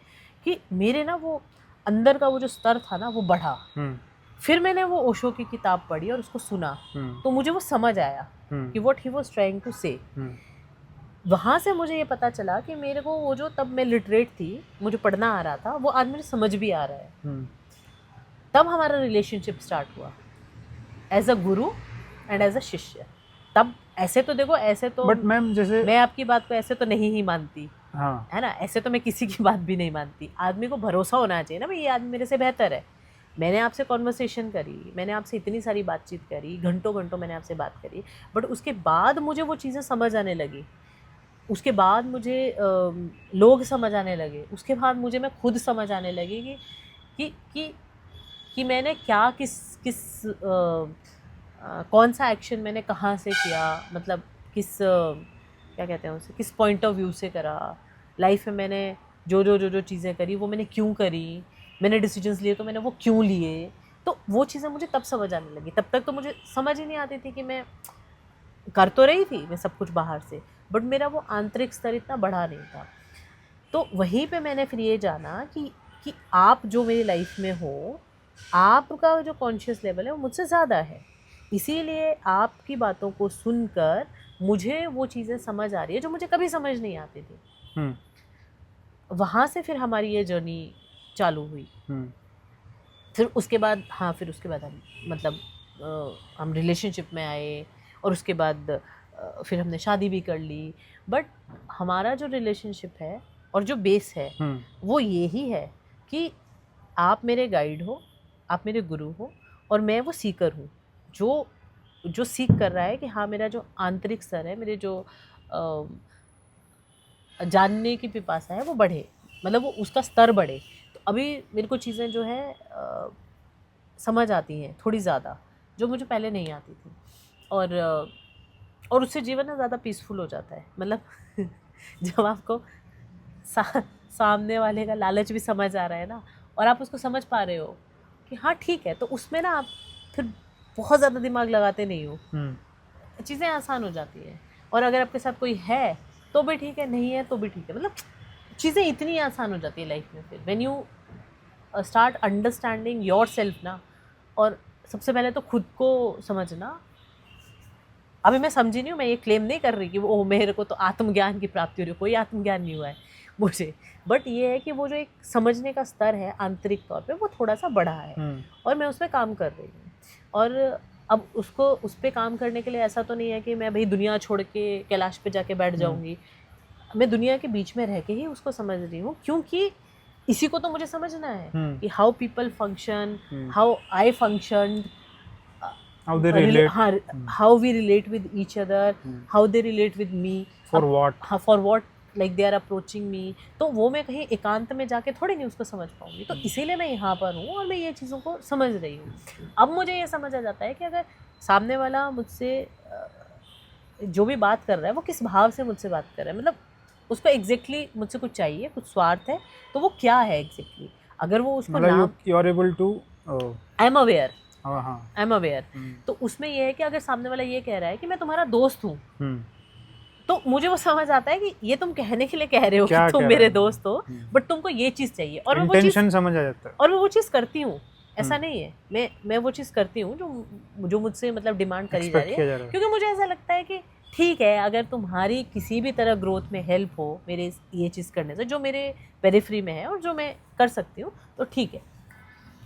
कि मेरे ना वो अंदर का वो जो स्तर था ना वो बढ़ा। फिर मैंने वो ओशो की किताब पढ़ी और उसको सुना, तो मुझे वो समझ आया कि what he was trying to say. वहाँ से मुझे ये पता चला कि मेरे को वो जो तब मैं लिटरेट थी, मुझे पढ़ना आ रहा था, वो आज मुझे समझ भी आ रहा है। तब हमारा रिलेशनशिप स्टार्ट हुआ as a Guru and as a शिष्य। तब ऐसे तो देखो, ऐसे तो बट मैम जैसे मैं आपकी बात को ऐसे तो नहीं ही मानती, हाँ, है ना, ऐसे तो मैं किसी की बात भी नहीं मानती। आदमी को भरोसा होना चाहिए ना भाई, ये आदमी मेरे से बेहतर है। मैंने आपसे कॉन्वर्सेशन करी, मैंने आपसे इतनी सारी बातचीत करी, घंटों घंटों मैंने आपसे बात करी, बट उसके बाद मुझे वो चीज़ें समझ आने लगी, उसके बाद मुझे लोग समझ आने लगे, उसके बाद मुझे मैं खुद समझ आने लगी कि कि कि मैंने क्या कौन सा एक्शन मैंने कहाँ से किया, मतलब क्या कहते हैं उसे, किस पॉइंट ऑफ व्यू से करा। लाइफ में मैंने जो चीज़ें करी वो मैंने क्यों करी, मैंने डिसीजंस लिए तो मैंने वो क्यों लिए। तो वो चीज़ें मुझे तब समझ आने लगी। तब तक तो मुझे समझ ही नहीं आती थी कि मैं कर तो रही थी मैं सब कुछ बाहर से, बट मेरा वो आंतरिक स्तर इतना बढ़ा नहीं था। तो वहीं पे मैंने फिर ये जाना कि आप जो मेरी लाइफ में हो, आपका जो कॉन्शियस लेवल है वो मुझसे ज़्यादा है, इसीलिए आपकी बातों को सुनकर मुझे वो चीज़ें समझ आ रही है जो मुझे कभी समझ नहीं आती थी। वहाँ से फिर हमारी ये जर्नी चालू हुई। फिर उसके बाद फिर उसके बाद हम मतलब हम रिलेशनशिप में आए, और उसके बाद फिर हमने शादी भी कर ली। बट हमारा जो रिलेशनशिप है और जो बेस है वो यही है कि आप मेरे गाइड हो, आप मेरे गुरु हो, और मैं वो सीकर हूँ जो सीख कर रहा है कि हाँ, मेरा जो आंतरिक स्तर है, मेरे जो जानने की पिपासा है वो बढ़े, मतलब वो उसका स्तर बढ़े। तो अभी मेरे को चीज़ें जो है समझ आती हैं थोड़ी ज़्यादा, जो मुझे पहले नहीं आती थी। और और उससे जीवन ना ज़्यादा पीसफुल हो जाता है। मतलब जब आपको सामने वाले का लालच भी समझ आ रहा है ना, और आप उसको समझ पा रहे हो कि हाँ ठीक है, तो उसमें ना आप फिर बहुत ज़्यादा दिमाग लगाते नहीं हो, चीज़ें आसान हो जाती हैं। और अगर आपके साथ कोई है तो भी ठीक है, नहीं है तो भी ठीक है, मतलब चीज़ें इतनी आसान हो जाती है लाइफ में फिर when you start understanding your self ना। और सबसे पहले तो खुद को समझना। अभी मैं समझी नहीं हूँ, मैं ये क्लेम नहीं कर रही कि वो मेरे को तो आत्मज्ञान की प्राप्ति हो रही है, कोई आत्मज्ञान नहीं हुआ है मुझे, बट ये है कि वो जो एक समझने का स्तर है आंतरिक तौर पे वो थोड़ा सा बढ़ा है और मैं उस पर काम कर रही हूँ। और अब उसको उस पर काम करने के लिए ऐसा तो नहीं है कि मैं भाई दुनिया छोड़ के कैलाश पे जाके बैठ जाऊँगी। मैं दुनिया के बीच में रह के ही उसको समझ रही हूँ, क्योंकि इसी को तो मुझे समझना है कि how people function, how I function, how they relate, how we relate with each other, how they relate with me, for what, for what like they are approaching me। तो वो मैं कहीं एकांत में जाके थोड़ी नहीं उसको समझ पाऊंगी, तो इसीलिए मैं यहाँ पर हूँ और मैं ये चीज़ों को समझ रही हूँ। अब मुझे ये समझ आ जाता है कि अगर सामने वाला मुझसे जो भी बात कर रहा है वो किस भाव से मुझसे बात कर रहा है, मतलब उसको एग्जैक्टली मुझसे कुछ चाहिए, कुछ स्वार्थ है, तो वो क्या है एग्जैक्टली। अगर वो उसको नाम you are able to I am aware, हाँ आई एम अवेयर, तो उसमें ये है कि अगर सामने वाला ये कह रहा है कि मैं तुम्हारा दोस्त हूँ, तो मुझे वो समझ आता है कि ये तुम कहने के लिए कह रहे हो कि तुम मेरे दोस्त हो, बट तुमको ये चीज़ चाहिए, और मैं वो चीज़ समझ आ जाता है और मैं वो चीज़ करती हूँ। ऐसा नहीं है, मैं वो चीज़ करती हूँ जो मुझसे मतलब डिमांड करी जा रही है, क्योंकि मुझे ऐसा लगता है कि ठीक है, अगर तुम्हारी किसी भी तरह ग्रोथ में हेल्प हो मेरे ये चीज़ करने से जो मेरे पेरिफ्री में है और जो मैं कर सकती हूँ, तो ठीक है,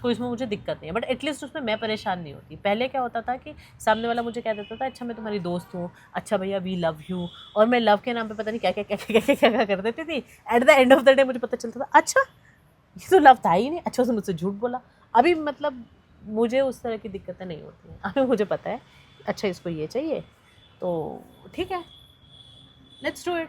कोई इसमें मुझे दिक्कत नहीं है, बट एटलीस्ट उसमें मैं परेशान नहीं होती। पहले क्या होता था कि सामने वाला मुझे कह देता था अच्छा मैं तुम्हारी दोस्त हूँ, अच्छा भैया वी लव यू, और मैं लव के नाम पे पता नहीं क्या क्या क्या क्या क्या क्या क्या कर देती थी। At the end of the day मुझे पता चलता था अच्छा ये तो लव था ही नहीं, अच्छा उसने मुझसे झूठ बोला। अभी मतलब मुझे उस तरह की दिक्कतें नहीं होती हैं। अभी मुझे पता है अच्छा इसको ये चाहिए तो ठीक है, लेट्स डू इट,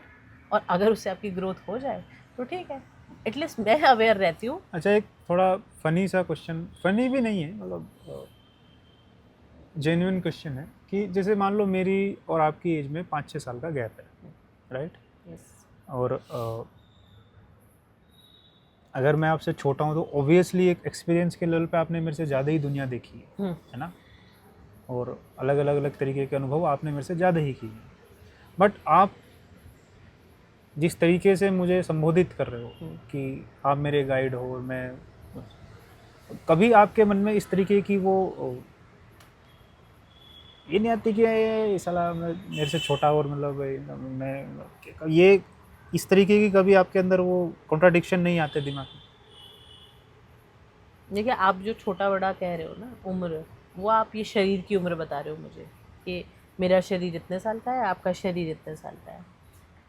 और अगर उससे आपकी ग्रोथ हो जाए तो ठीक है, एटलीस्ट मैं अवेयर रहती हूँ। अच्छा, एक थोड़ा फनी सा क्वेश्चन, फनी भी नहीं है, मतलब जेन्युइन क्वेश्चन है कि जैसे मान लो मेरी और आपकी एज में 5-6 साल का गैप है, राइट? और अगर मैं आपसे छोटा हूँ तो ऑब्वियसली एक एक्सपीरियंस के लेवल पे आपने मेरे से ज़्यादा ही दुनिया देखी है ना, और अलग अलग तरीके के अनुभव आपने मेरे से ज़्यादा ही किए, बट आप जिस तरीके से मुझे संबोधित कर रहे हो कि आप मेरे गाइड हो, मैं कभी आपके मन में इस तरीके की वो ये नहीं आती कि ये साला मेरे से छोटा और मतलब मैं ये इस तरीके की कभी आपके अंदर वो कॉन्ट्राडिक्शन नहीं आते दिमाग में? देखिए, आप जो छोटा बड़ा कह रहे हो ना उम्र, वो आप ये शरीर की उम्र बता रहे हो मुझे कि मेरा शरीर इतने साल का है, आपका शरीर इतने साल का है,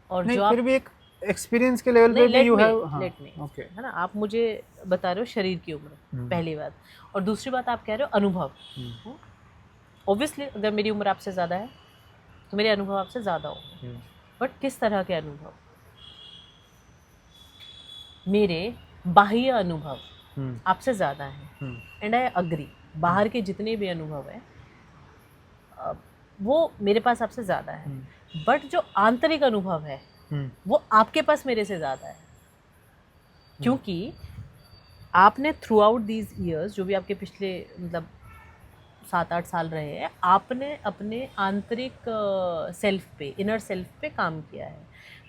और नहीं, जो फिर भी एक एक्सपीरियंस के लेवल पे भी you have, let me, okay, है ना, आप मुझे बता रहे हो शरीर की उम्र, पहली बात, और दूसरी बात आप कह रहे हो अनुभव। ऑब्वियसली अगर मेरी उम्र आपसे ज़्यादा है तो मेरे अनुभव आपसे ज़्यादा होंगे, बट किस तरह के अनुभव? मेरे बाह्य अनुभव आपसे ज़्यादा हैं, एंड आई अग्री, बाहर के जितने भी अनुभव हैं वो मेरे पास आपसे ज़्यादा है, बट जो आंतरिक अनुभव है वो आपके पास मेरे से ज़्यादा है, क्योंकि आपने थ्रू आउट दीज ईयर्स, जो भी आपके पिछले मतलब 7-8 साल रहे हैं, आपने अपने आंतरिक सेल्फ पे, इनर सेल्फ पे काम किया है,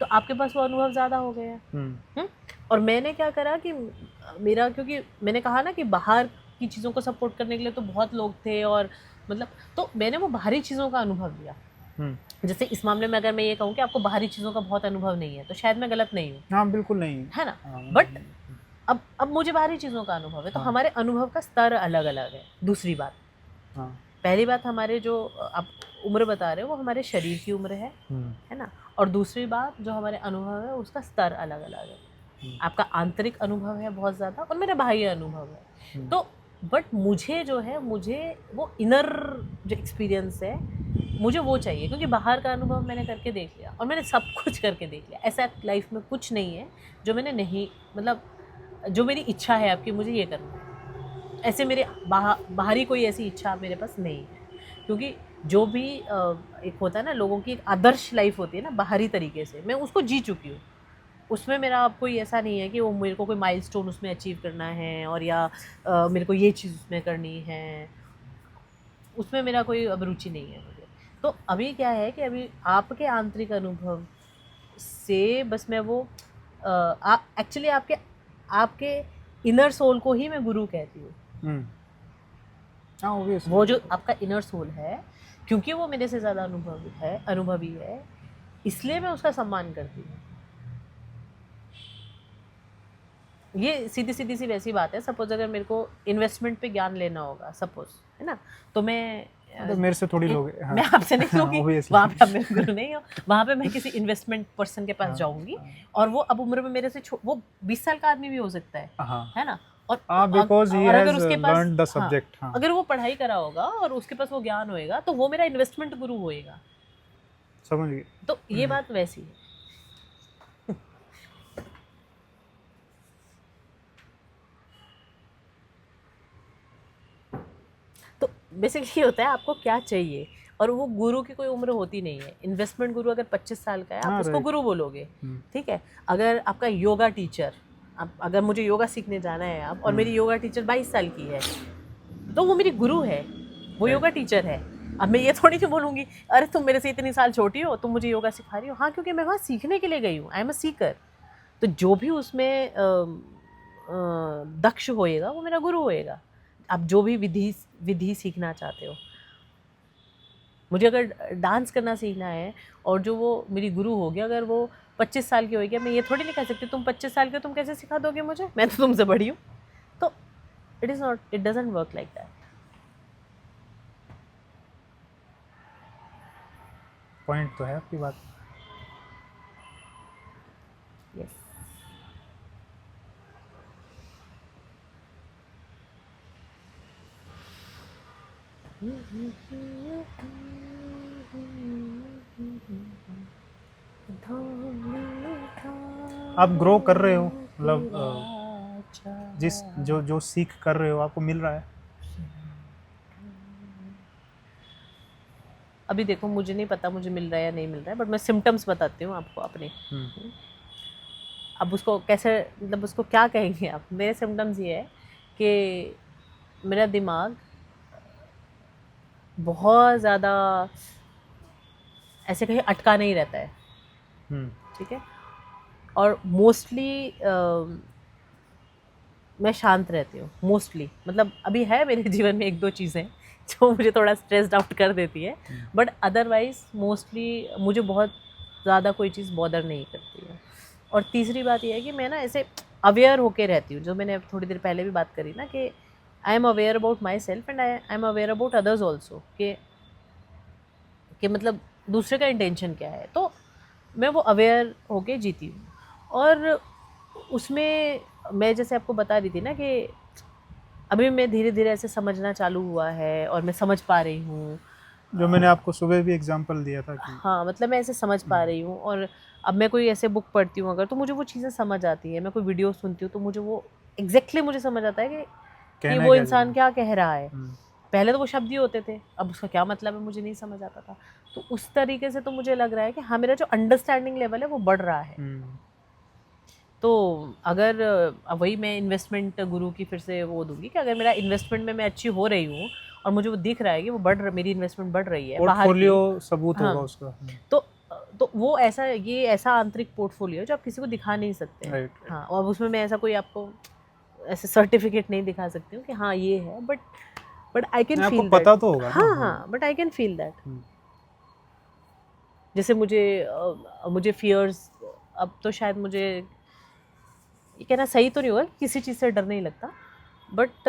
तो आपके पास वो अनुभव ज़्यादा हो गया है। और मैंने क्या करा कि मेरा, क्योंकि मैंने कहा ना कि बाहर की चीज़ों को सपोर्ट करने के लिए तो बहुत लोग थे, और मतलब तो मैंने वो बाहरी चीज़ों का अनुभव लिया। जैसे इस मामले में अगर मैं ये कहूँ कि आपको बाहरी चीज़ों का बहुत अनुभव नहीं है, तो शायद मैं गलत नहीं हूँ। हाँ, बिल्कुल नहीं है ना, बट अब मुझे बाहरी चीज़ों का अनुभव है, तो हमारे अनुभव का स्तर अलग अलग है। दूसरी बात, पहली बात, हमारे जो आप उम्र बता रहे हो वो हमारे शरीर की उम्र है ना, और दूसरी बात जो हमारे अनुभव है उसका स्तर अलग अलग है। आपका आंतरिक अनुभव है बहुत ज़्यादा और मेरा बाह्य अनुभव है, तो बट मुझे जो है, मुझे वो इनर जो एक्सपीरियंस है मुझे वो चाहिए, क्योंकि बाहर का अनुभव मैंने करके देख लिया और मैंने सब कुछ करके देख लिया। ऐसा लाइफ में कुछ नहीं है जो मैंने नहीं, मतलब जो मेरी इच्छा है आपकी मुझे ये करना है, ऐसे मेरे बाहरी कोई ऐसी इच्छा मेरे पास नहीं है। क्योंकि जो भी एक होता है ना लोगों की एक आदर्श लाइफ होती है ना बाहरी तरीके से, मैं उसको जी चुकी हूँ। उसमें मेरा अब कोई ऐसा नहीं है कि वो मेरे को कोई माइलस्टोन उसमें अचीव करना है और या मेरे को ये चीज़ उसमें करनी है, उसमें मेरा कोई अब रुचि नहीं है मुझे। तो अभी क्या है कि अभी आपके आंतरिक अनुभव से बस मैं वो एक्चुअली आपके आपके इनर सोल को ही मैं गुरु कहती हूँ। हाँ obviously। वो जो आपका इनर सोल है, क्योंकि वो मेरे से ज़्यादा अनुभवी है, इसलिए मैं उसका सम्मान करती हूँ। ये सीधी सी वैसी बात है, सपोज अगर मेरे को इन्वेस्टमेंट पे ज्ञान लेना होगा सपोज, है ना, तो मैं तो मेरे से थोड़ी लोग हाँ। मैं आपसे नहीं लूँगी, Obviously। वहाँ पे आप मेरे गुरु नहीं हो, वहाँ पे मैं किसी इन्वेस्टमेंट पर्सन के पास हाँ, जाऊँगी हाँ। और वो अब उम्र में मेरे से वो 20 साल का आदमी भी हो सकता हाँ। है ना, और because he और has अगर उसके पास learned the subject। हाँ। अगर वो पढ़ाई करा होगा और उसके पास वो ज्ञान होएगा तो वो मेरा इन्वेस्टमेंट गुरु होएगा। समझ गए। तो ये बात वैसी है। तो बेसिकली होता है आपको क्या चाहिए, और वो गुरु की कोई उम्र होती नहीं है। इन्वेस्टमेंट गुरु अगर 25 साल का है आप उसको गुरु बोलोगे, ठीक है। अगर आपका योगा टीचर, अगर मुझे योगा सीखने जाना है आप और मेरी योगा टीचर 22 साल की है तो वो मेरी गुरु है, वो योगा टीचर है। अब मैं ये थोड़ी नहीं बोलूँगी अरे तुम मेरे से इतनी साल छोटी हो तुम मुझे योगा सिखा रही हो। हाँ, क्योंकि मैं वहाँ सीखने के लिए गई हूँ, आई एम अ सीकर। तो जो भी उसमें दक्ष होएगा वो मेरा गुरु होएगा। आप जो भी विधि सीखना चाहते हो, मुझे अगर डांस करना सीखना है और जो वो मेरी गुरु हो गया अगर वो 25 साल की होगी, मैं ये थोड़ी नहीं कह सकती तुम 25 साल के तुम कैसे सिखा दोगे मुझे, मैं तो तुमसे बड़ी हूँ। तो it doesn't work like that. Point तो है आपकी बात। यस। आप ग्रो कर रहे हो, मतलब जिस जो सीख कर रहे हो आपको मिल रहा है। अभी देखो मुझे नहीं पता मुझे मिल रहा है या नहीं मिल रहा है, बट मैं सिम्टम्स बताती हूँ आपको अपने। अब उसको कैसे, मतलब उसको क्या कहेंगे आप। मेरे सिम्टम्स ये है कि मेरा दिमाग बहुत ज़्यादा ऐसे कहीं अटका नहीं रहता है, ठीक है। और मोस्टली मैं शांत रहती हूँ मोस्टली। मतलब अभी है मेरे जीवन में एक दो चीज़ें जो मुझे थोड़ा स्ट्रेस्ड आउट कर देती है, बट अदरवाइज़ मोस्टली मुझे बहुत ज़्यादा कोई चीज़ बॉदर नहीं करती है। और तीसरी बात यह है कि मैं ना ऐसे अवेयर होके रहती हूँ, जो मैंने थोड़ी देर पहले भी बात करी ना कि I am aware about my self and I am aware about others also, कि मतलब दूसरे का इंटेंशन क्या है। तो मैं वो अवेयर होके जीती हूँ। और उसमें मैं जैसे आपको बता रही थी ना कि अभी मैं धीरे धीरे ऐसे समझना चालू हुआ है और मैं समझ पा रही हूँ, जो मैंने आपको सुबह भी एग्जांपल दिया था कि हाँ, मतलब मैं ऐसे समझ पा रही हूँ। और अब मैं कोई ऐसे बुक पढ़ती हूँ अगर, तो मुझे वो चीज़ें समझ आती है। मैं कोई वीडियो सुनती हूँ तो मुझे वो एग्जैक्टली मुझे समझ आता है कि वो इंसान क्या कह रहा है। पहले तो वो शब्द ही होते थे, अब उसका क्या मतलब है मुझे नहीं समझ आता था। तो उस तरीके से तो मुझे लग रहा है कि हाँ, मेरा जो अंडरस्टैंडिंग लेवल है वो बढ़ रहा है। तो अगर वही मैं इन्वेस्टमेंट गुरु की फिर से वो दूंगी कि अगर मेरा इन्वेस्टमेंट में मैं अच्छी हो रही हूँ और मुझे वो दिख रहा है कि वो मेरी इन्वेस्टमेंट बढ़ रही है, पोर्टफोलियो सबूत हाँ, होगा उसका। तो वो ऐसा आंतरिक पोर्टफोलियो है जो आप किसी को दिखा नहीं सकते। right। हाँ, और उसमें मैं ऐसा कोई आपको ऐसे सर्टिफिकेट नहीं दिखा सकती हूँ कि हाँ ये है, but I can feel that. पता तो होगा ना। हाँ, but I can feel that. जैसे मुझे फियर्स, अब तो शायद मुझे ये कहना सही तो नहीं होगा, किसी चीज़ से डर नहीं लगता, बट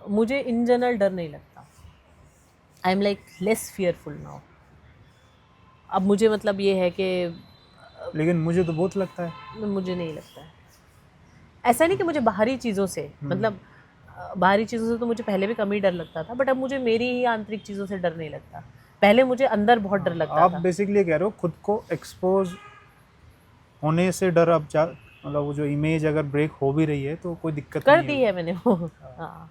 मुझे इन जनरल डर नहीं लगता। I am like less fearful now. अब मुझे मतलब ये है कि लेकिन मुझे तो बहुत लगता है। मुझे नहीं लगता है। ऐसा नहीं कि मुझे बाहरी चीज़ों से, मतलब बाहरी चीज़ों से तो मुझे पहले भी कम ही डर लगता था, बट अब मुझे मेरी ही आंतरिक चीज़ों से डर नहीं लगता। पहले मुझे अंदर बहुत डर लगता था। आप बेसिकली कह रहे हो खुद को एक्सपोज होने से डर। अब मतलब वो जो इमेज अगर ब्रेक हो भी रही है तो कोई दिक्कत कर नहीं दी है मैंने वो। हाँ,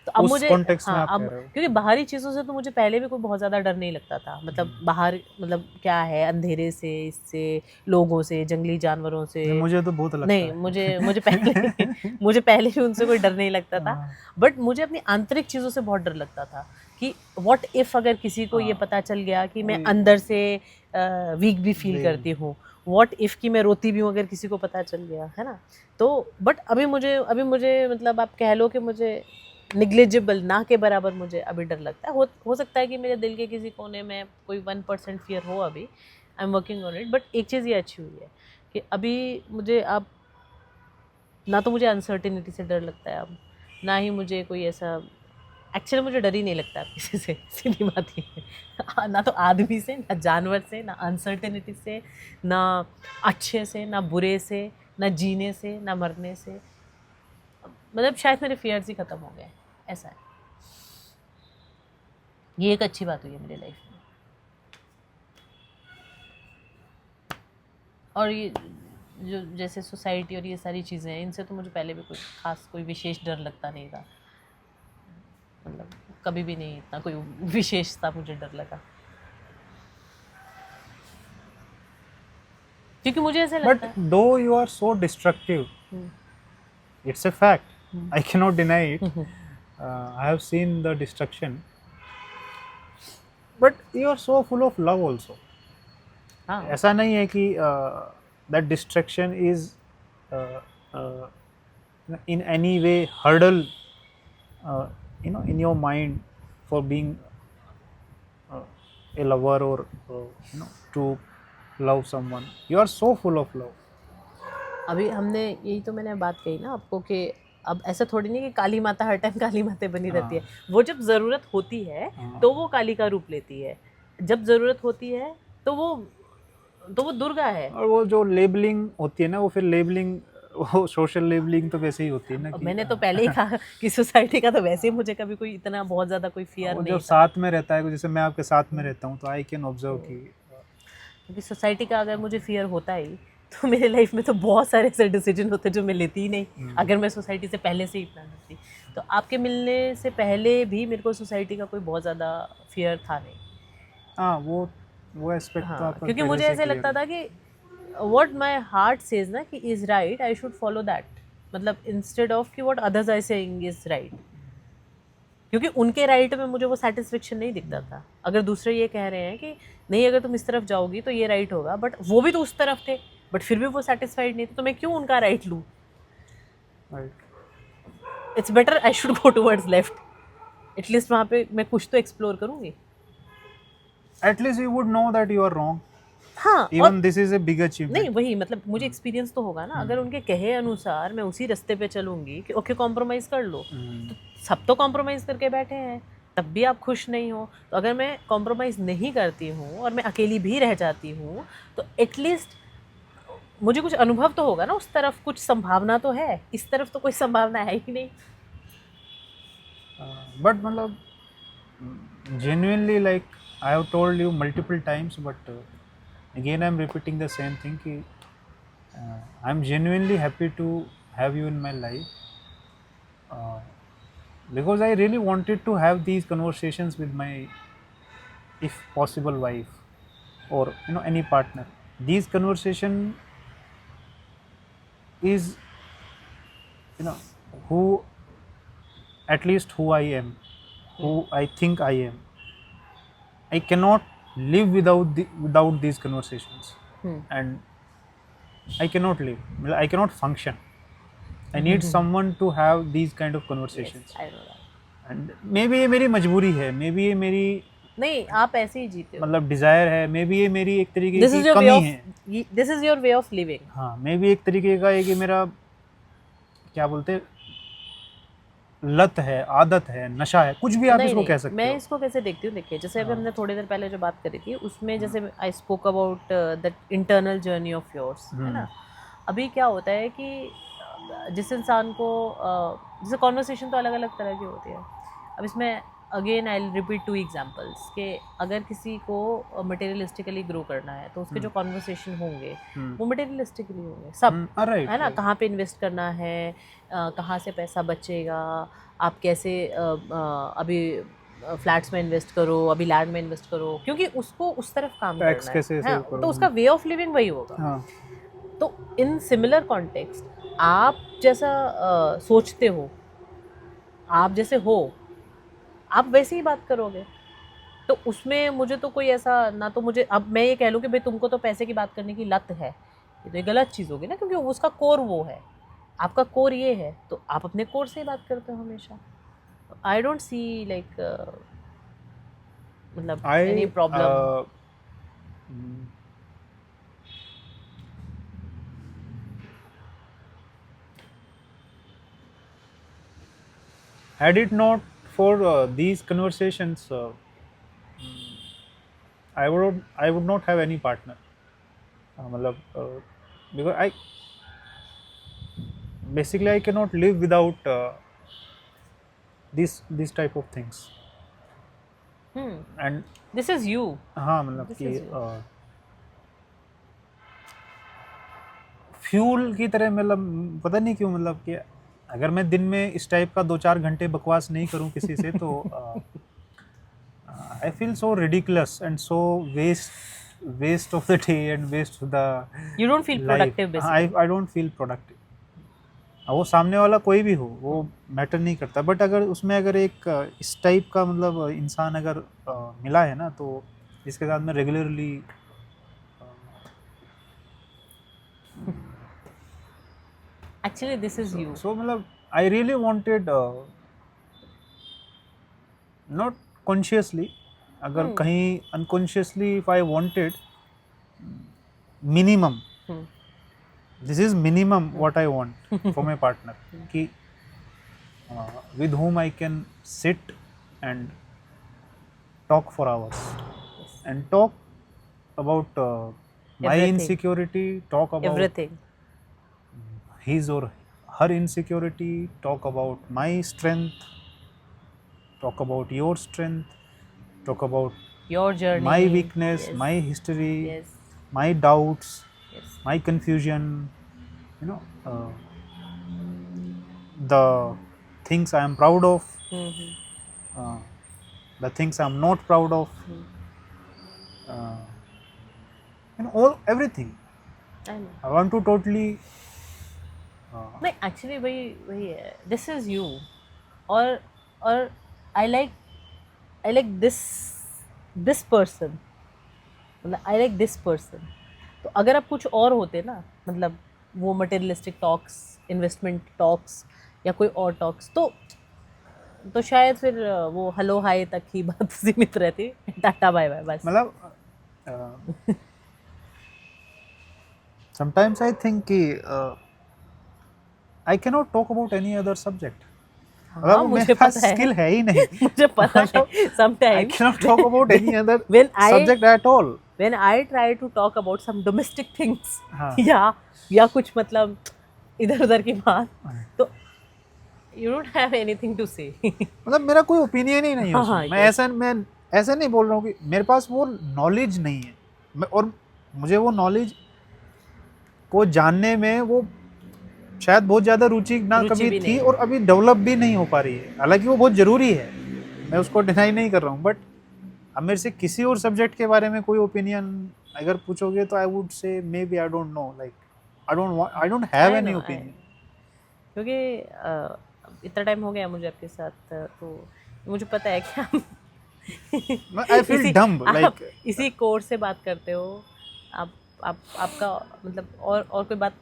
तो अब उस मुझे context में हाँ आप अब कह रहे हो। क्योंकि बाहरी चीज़ों से तो मुझे पहले भी कोई बहुत ज़्यादा डर नहीं लगता था, मतलब बाहर मतलब क्या है, अंधेरे से, इससे, लोगों से, जंगली जानवरों से, मुझे तो बहुत लगता नहीं है। मुझे पहले मुझे पहले भी उनसे कोई डर नहीं लगता था, हाँ, बट मुझे अपनी आंतरिक चीज़ों से बहुत डर लगता था कि व्हाट इफ़ अगर किसी को ये हाँ, पता चल गया कि मैं वही, अंदर से वीक भी फील वही। करती हूँ, व्हाट इफ़ कि मैं रोती भी हूँ अगर किसी को पता चल गया, है ना? तो बट अभी मुझे मतलब आप कह लो कि मुझे निग्लिजिबल ना के बराबर मुझे अभी डर लगता है। हो सकता है कि मेरे दिल के किसी कोने में कोई 1% फ़ियर हो अभी, I am working on it, but एक चीज़ ये अच्छी हुई है कि अभी मुझे अब ना तो मुझे अनसर्टेनिटी से डर लगता है अब, ना ही मुझे कोई ऐसा, एक्चुअली मुझे डर ही नहीं लगता अब किसी से, सीधी बात ये है। ना तो आदमी से, ना जानवर से, ना अनसर्टेनिटी से, ना अच्छे से, ना बुरे से, ना जीने से, ना मरने से। मतलब शायद मेरे फियर्स ही ख़त्म हो गए, ऐसा है। ये एक अच्छी बात हुई है मेरी लाइफ में। और ये जो जैसे सोसाइटी और ये सारी चीज़ें हैं, इनसे तो मुझे पहले भी कोई खास कोई विशेष डर लगता नहीं था, मतलब कभी भी नहीं इतना कोई विशेषता मुझे डर लगा, क्योंकि मुझे ऐसे But लगता है though you are so destructive, it's a fact. I cannot deny it. I have seen the destruction, but you are so full of love also. हाँ ऐसा नहीं है कि that distraction is uh, in any way hurdle in your mind for being uh, a lover or to love someone. You are so full of love. अभी हमने यही तो मैंने बात कही ना आपको कि अब ऐसा थोड़ी नहीं कि काली माता हर टाइम काली माता बनी रहती है, वो जब ज़रूरत होती है तो वो काली का रूप लेती है, जब ज़रूरत होती है तो वो दुर्गा है। और वो जो लेबलिंग होती है ना, वो फिर लेबलिंग, वो सोशल लेबलिंग तो वैसे ही होती है ना अब कि मैंने तो पहले ही कहा कि सोसाइटी का तो वैसे ही मुझे कभी कोई इतना बहुत ज़्यादा कोई फियर वो नहीं जब था, साथ में रहता है, जैसे मैं आपके साथ में रहता हूँ तो आई कैन ऑब्जर्व कि क्योंकि सोसाइटी का अगर मुझे फियर होता ही तो मेरे लाइफ में तो बहुत सारे ऐसे डिसीजन होते जो मैं लेती ही नहीं, अगर मैं सोसाइटी से पहले से ही इतना डरती। तो आपके मिलने से पहले भी मेरे को सोसाइटी का कोई बहुत ज़्यादा फियर था नहीं। हाँ, वो एस्पेक्ट तो हाँ, आपका क्योंकि पहले मुझे से ऐसे क्लियर लगता है। था कि व्हाट माय हार्ट सेज ना कि is right, I should follow that, मतलब इंस्टेड ऑफ कि what others are saying is right, क्योंकि उनके राइट में मुझे वो सेटिस्फेक्शन नहीं दिखता था। अगर दूसरे ये कह रहे हैं कि नहीं अगर तुम इस तरफ जाओगी तो ये राइट होगा, बट वो भी तो उस तरफ थे, बट फिर भी वो सेटिस्फाइड नहीं थे, तो मैं क्यों उनका राइट लूँ? Right. It's better I should go towards left, at least वहाँ पे मैं कुछ तो एक्सप्लोर करूँगी। At least you would know that you are wrong, हाँ, इवन और दिस इज ए बिग नहीं अचीवमेंट। वही मतलब मुझे एक्सपीरियंस तो होगा ना, अगर उनके कहे अनुसार मैं उसी रास्ते पे चलूँगी कि ओके कॉम्प्रोमाइज़ कर लो, तो सब तो कॉम्प्रोमाइज़ करके बैठे हैं, तब भी आप खुश नहीं हो, तो अगर मैं कॉम्प्रोमाइज़ नहीं करती हूँ और मैं अकेली भी रह जाती हूँ तो एटलीस्ट मुझे कुछ अनुभव तो होगा ना, उस तरफ कुछ संभावना तो है, इस तरफ तो कोई संभावना है ही नहीं। बट मतलब genuinely, like I have told you multiple times, but again I'm repeating the same thing कि I'm genuinely happy to have you in my life, uh, because I really wanted to have these conversations with my, if possible, wife or any partner. These conversation is you know who, at least who I am, who I think I am. I cannot live without these conversations, and I cannot live. I cannot function. I need someone to have these kind of conversations. I know that. And maybe ये मेरी मजबूरी है, maybe ये मेरी नहीं आप ऐसे ही जीते हो, मतलब डिजायर है, maybe ये मेरी एक तरीके दिस की इज योर वे कमी ऑफ, है। This is your way of living. हाँ, maybe एक तरीके का है कि मेरा क्या बोलते हैं, लत है, आदत है, नशा है, कुछ भी आप नहीं इसको नहीं कह सकते मैं हो। इसको कैसे देखती हूँ, देखिए जैसे अभी हाँ। हमने थोड़ी देर पहले जो बात करी थी उसमें जैसे I spoke about that internal journey of yours, है ना। अभी क्या होता है कि जिस इंसान को जैसे कॉन्वर्सेशन तो अलग अलग तरह की होती है, अब इसमें अगेन आई रिपीट 2 एग्जांपल्स कि अगर किसी को मटेरियलिस्टिकली ग्रो करना है तो उसके जो कॉन्वर्सेशन होंगे वो मटेरियलिस्टिकली होंगे सब, राइट है ना, कहाँ पे इन्वेस्ट करना है, कहाँ से पैसा बचेगा, आप कैसे अभी फ्लैट्स में इन्वेस्ट करो, अभी लैंड में इन्वेस्ट करो, क्योंकि उसको उस तरफ काम टैक्स करना कैसे है, सेव हाँ, करो। तो उसका वे ऑफ लिविंग वही होगा। हाँ तो इन सिमिलर कॉन्टेक्स्ट आप जैसा सोचते हो, आप जैसे हो, आप वैसे ही बात करोगे। तो उसमें मुझे तो कोई ऐसा ना, तो मुझे अब मैं ये कह लूँ कि भाई तुमको तो पैसे की बात करने की लत है, ये तो एक गलत चीज़ होगी ना, क्योंकि उसका कोर वो है, आपका कोर ये है, तो आप अपने कोर से ही बात करते हो हमेशा। आई डोंट सी लाइक मतलब any problem. had it not for these conversations, I would not have any partner. मतलब because I basically I cannot live without these type of things. And this is you, हाँ मतलब This कि is you. Fuel की तरह, मतलब पता नहीं क्यों, मतलब कि अगर मैं दिन में इस टाइप का 2-4 घंटे बकवास नहीं करूं किसी से तो I feel so ridiculous and so waste of the day and waste of the you don't feel productive basically. I don't feel productive. वो सामने वाला कोई भी हो वो मैटर नहीं करता, बट अगर उसमें अगर एक इस टाइप का मतलब इंसान अगर मिला है ना, तो जिसके साथ मैं regularly actually this is you. So मतलब I really wanted, not consciously, अगर कहीं unconsciously if I wanted minimum, this is minimum what I want from a partner, कि with whom I can sit and talk for hours and talk about my Everything. insecurity, talk about everything. his or her insecurity, talk about my strength, talk about your strength, talk about your journey, my weakness, my history, yes my doubts, yes my confusion, you know, the things I am proud of, the things I am not proud of, all everything. I know. I want to totally नहीं actually वही वही है, this is you. और I like this person, मतलब I like this person. तो अगर आप कुछ और होते ना, मतलब वो मटेरियलिस्टिक टॉक्स, इन्वेस्टमेंट टॉक्स या कोई और टॉक्स, तो शायद फिर वो हेलो हाय तक ही बात सीमित रहती, टाटा बाय बाय बस। मतलब sometimes I think कि I cannot talk about any other subject. हाँ, मतलब मुझे मेरे पास पता है, स्किल है ही नहीं। मुझे पता है। I Sometimes cannot talk about any other when subject at all. when I try to talk about some domestic things, हाँ। या कुछ मतलब इधर उधर की बात, तो you don't have anything to say. मतलब मेरा कोई ओपिनियन ही नहीं है हाँ, उसमें। हाँ, मैं ऐसा नहीं बोल रहा हूँ कि मेरे पास वो नॉलेज नहीं है, और मुझे वो नॉलेज को जानने में वो शायद बहुत ज़्यादा रुचि कभी भी थी नहीं। और अभी डेवलप भी नहीं हो पा रही है। हालांकि वो बहुत ज़रूरी है, मैं उसको डिनाई नहीं कर रहा हूँ, बट अब मेरे से किसी और सब्जेक्ट के बारे में कोई ओपिनियन अगर पूछोगे तो I would say may be I don't know, like I don't have any opinion. क्योंकि इतना टाइम हो गया मुझे आपके साथ, तो मुझे पता है कि आप आई फील डम्ब, लाइक इसी कोर्स से बात करते हो। आपका मतलब और कोई बात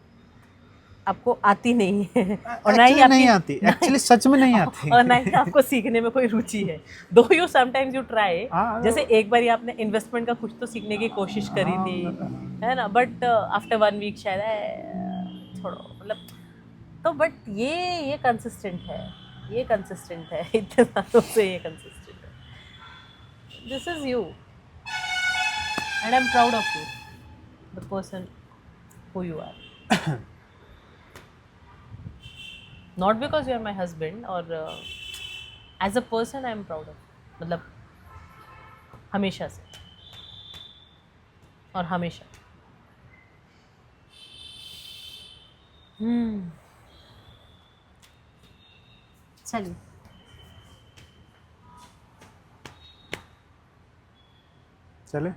आपको आती नहीं है, और ना ही एक्चुअली नहीं आती, एक्चुअली सच में नहीं आती, और ना ही आपको सीखने में कोई रुचि है। दो यू समटाइम्स यू ट्राई, हाँ, जैसे एक बार आपने इन्वेस्टमेंट का कुछ तो सीखने की कोशिश करी थी, है ना, बट आफ्टर 1 वीक शायद छोड़ो, मतलब तो बट ये कंसिस्टेंट है, इतने सालों से ये कंसिस्टेंट है। This is you and I am proud of you, the person who you are. Not because you are my husband, or as a person I am proud of you. मतलब हमेशा से और हमेशा। चलिए चले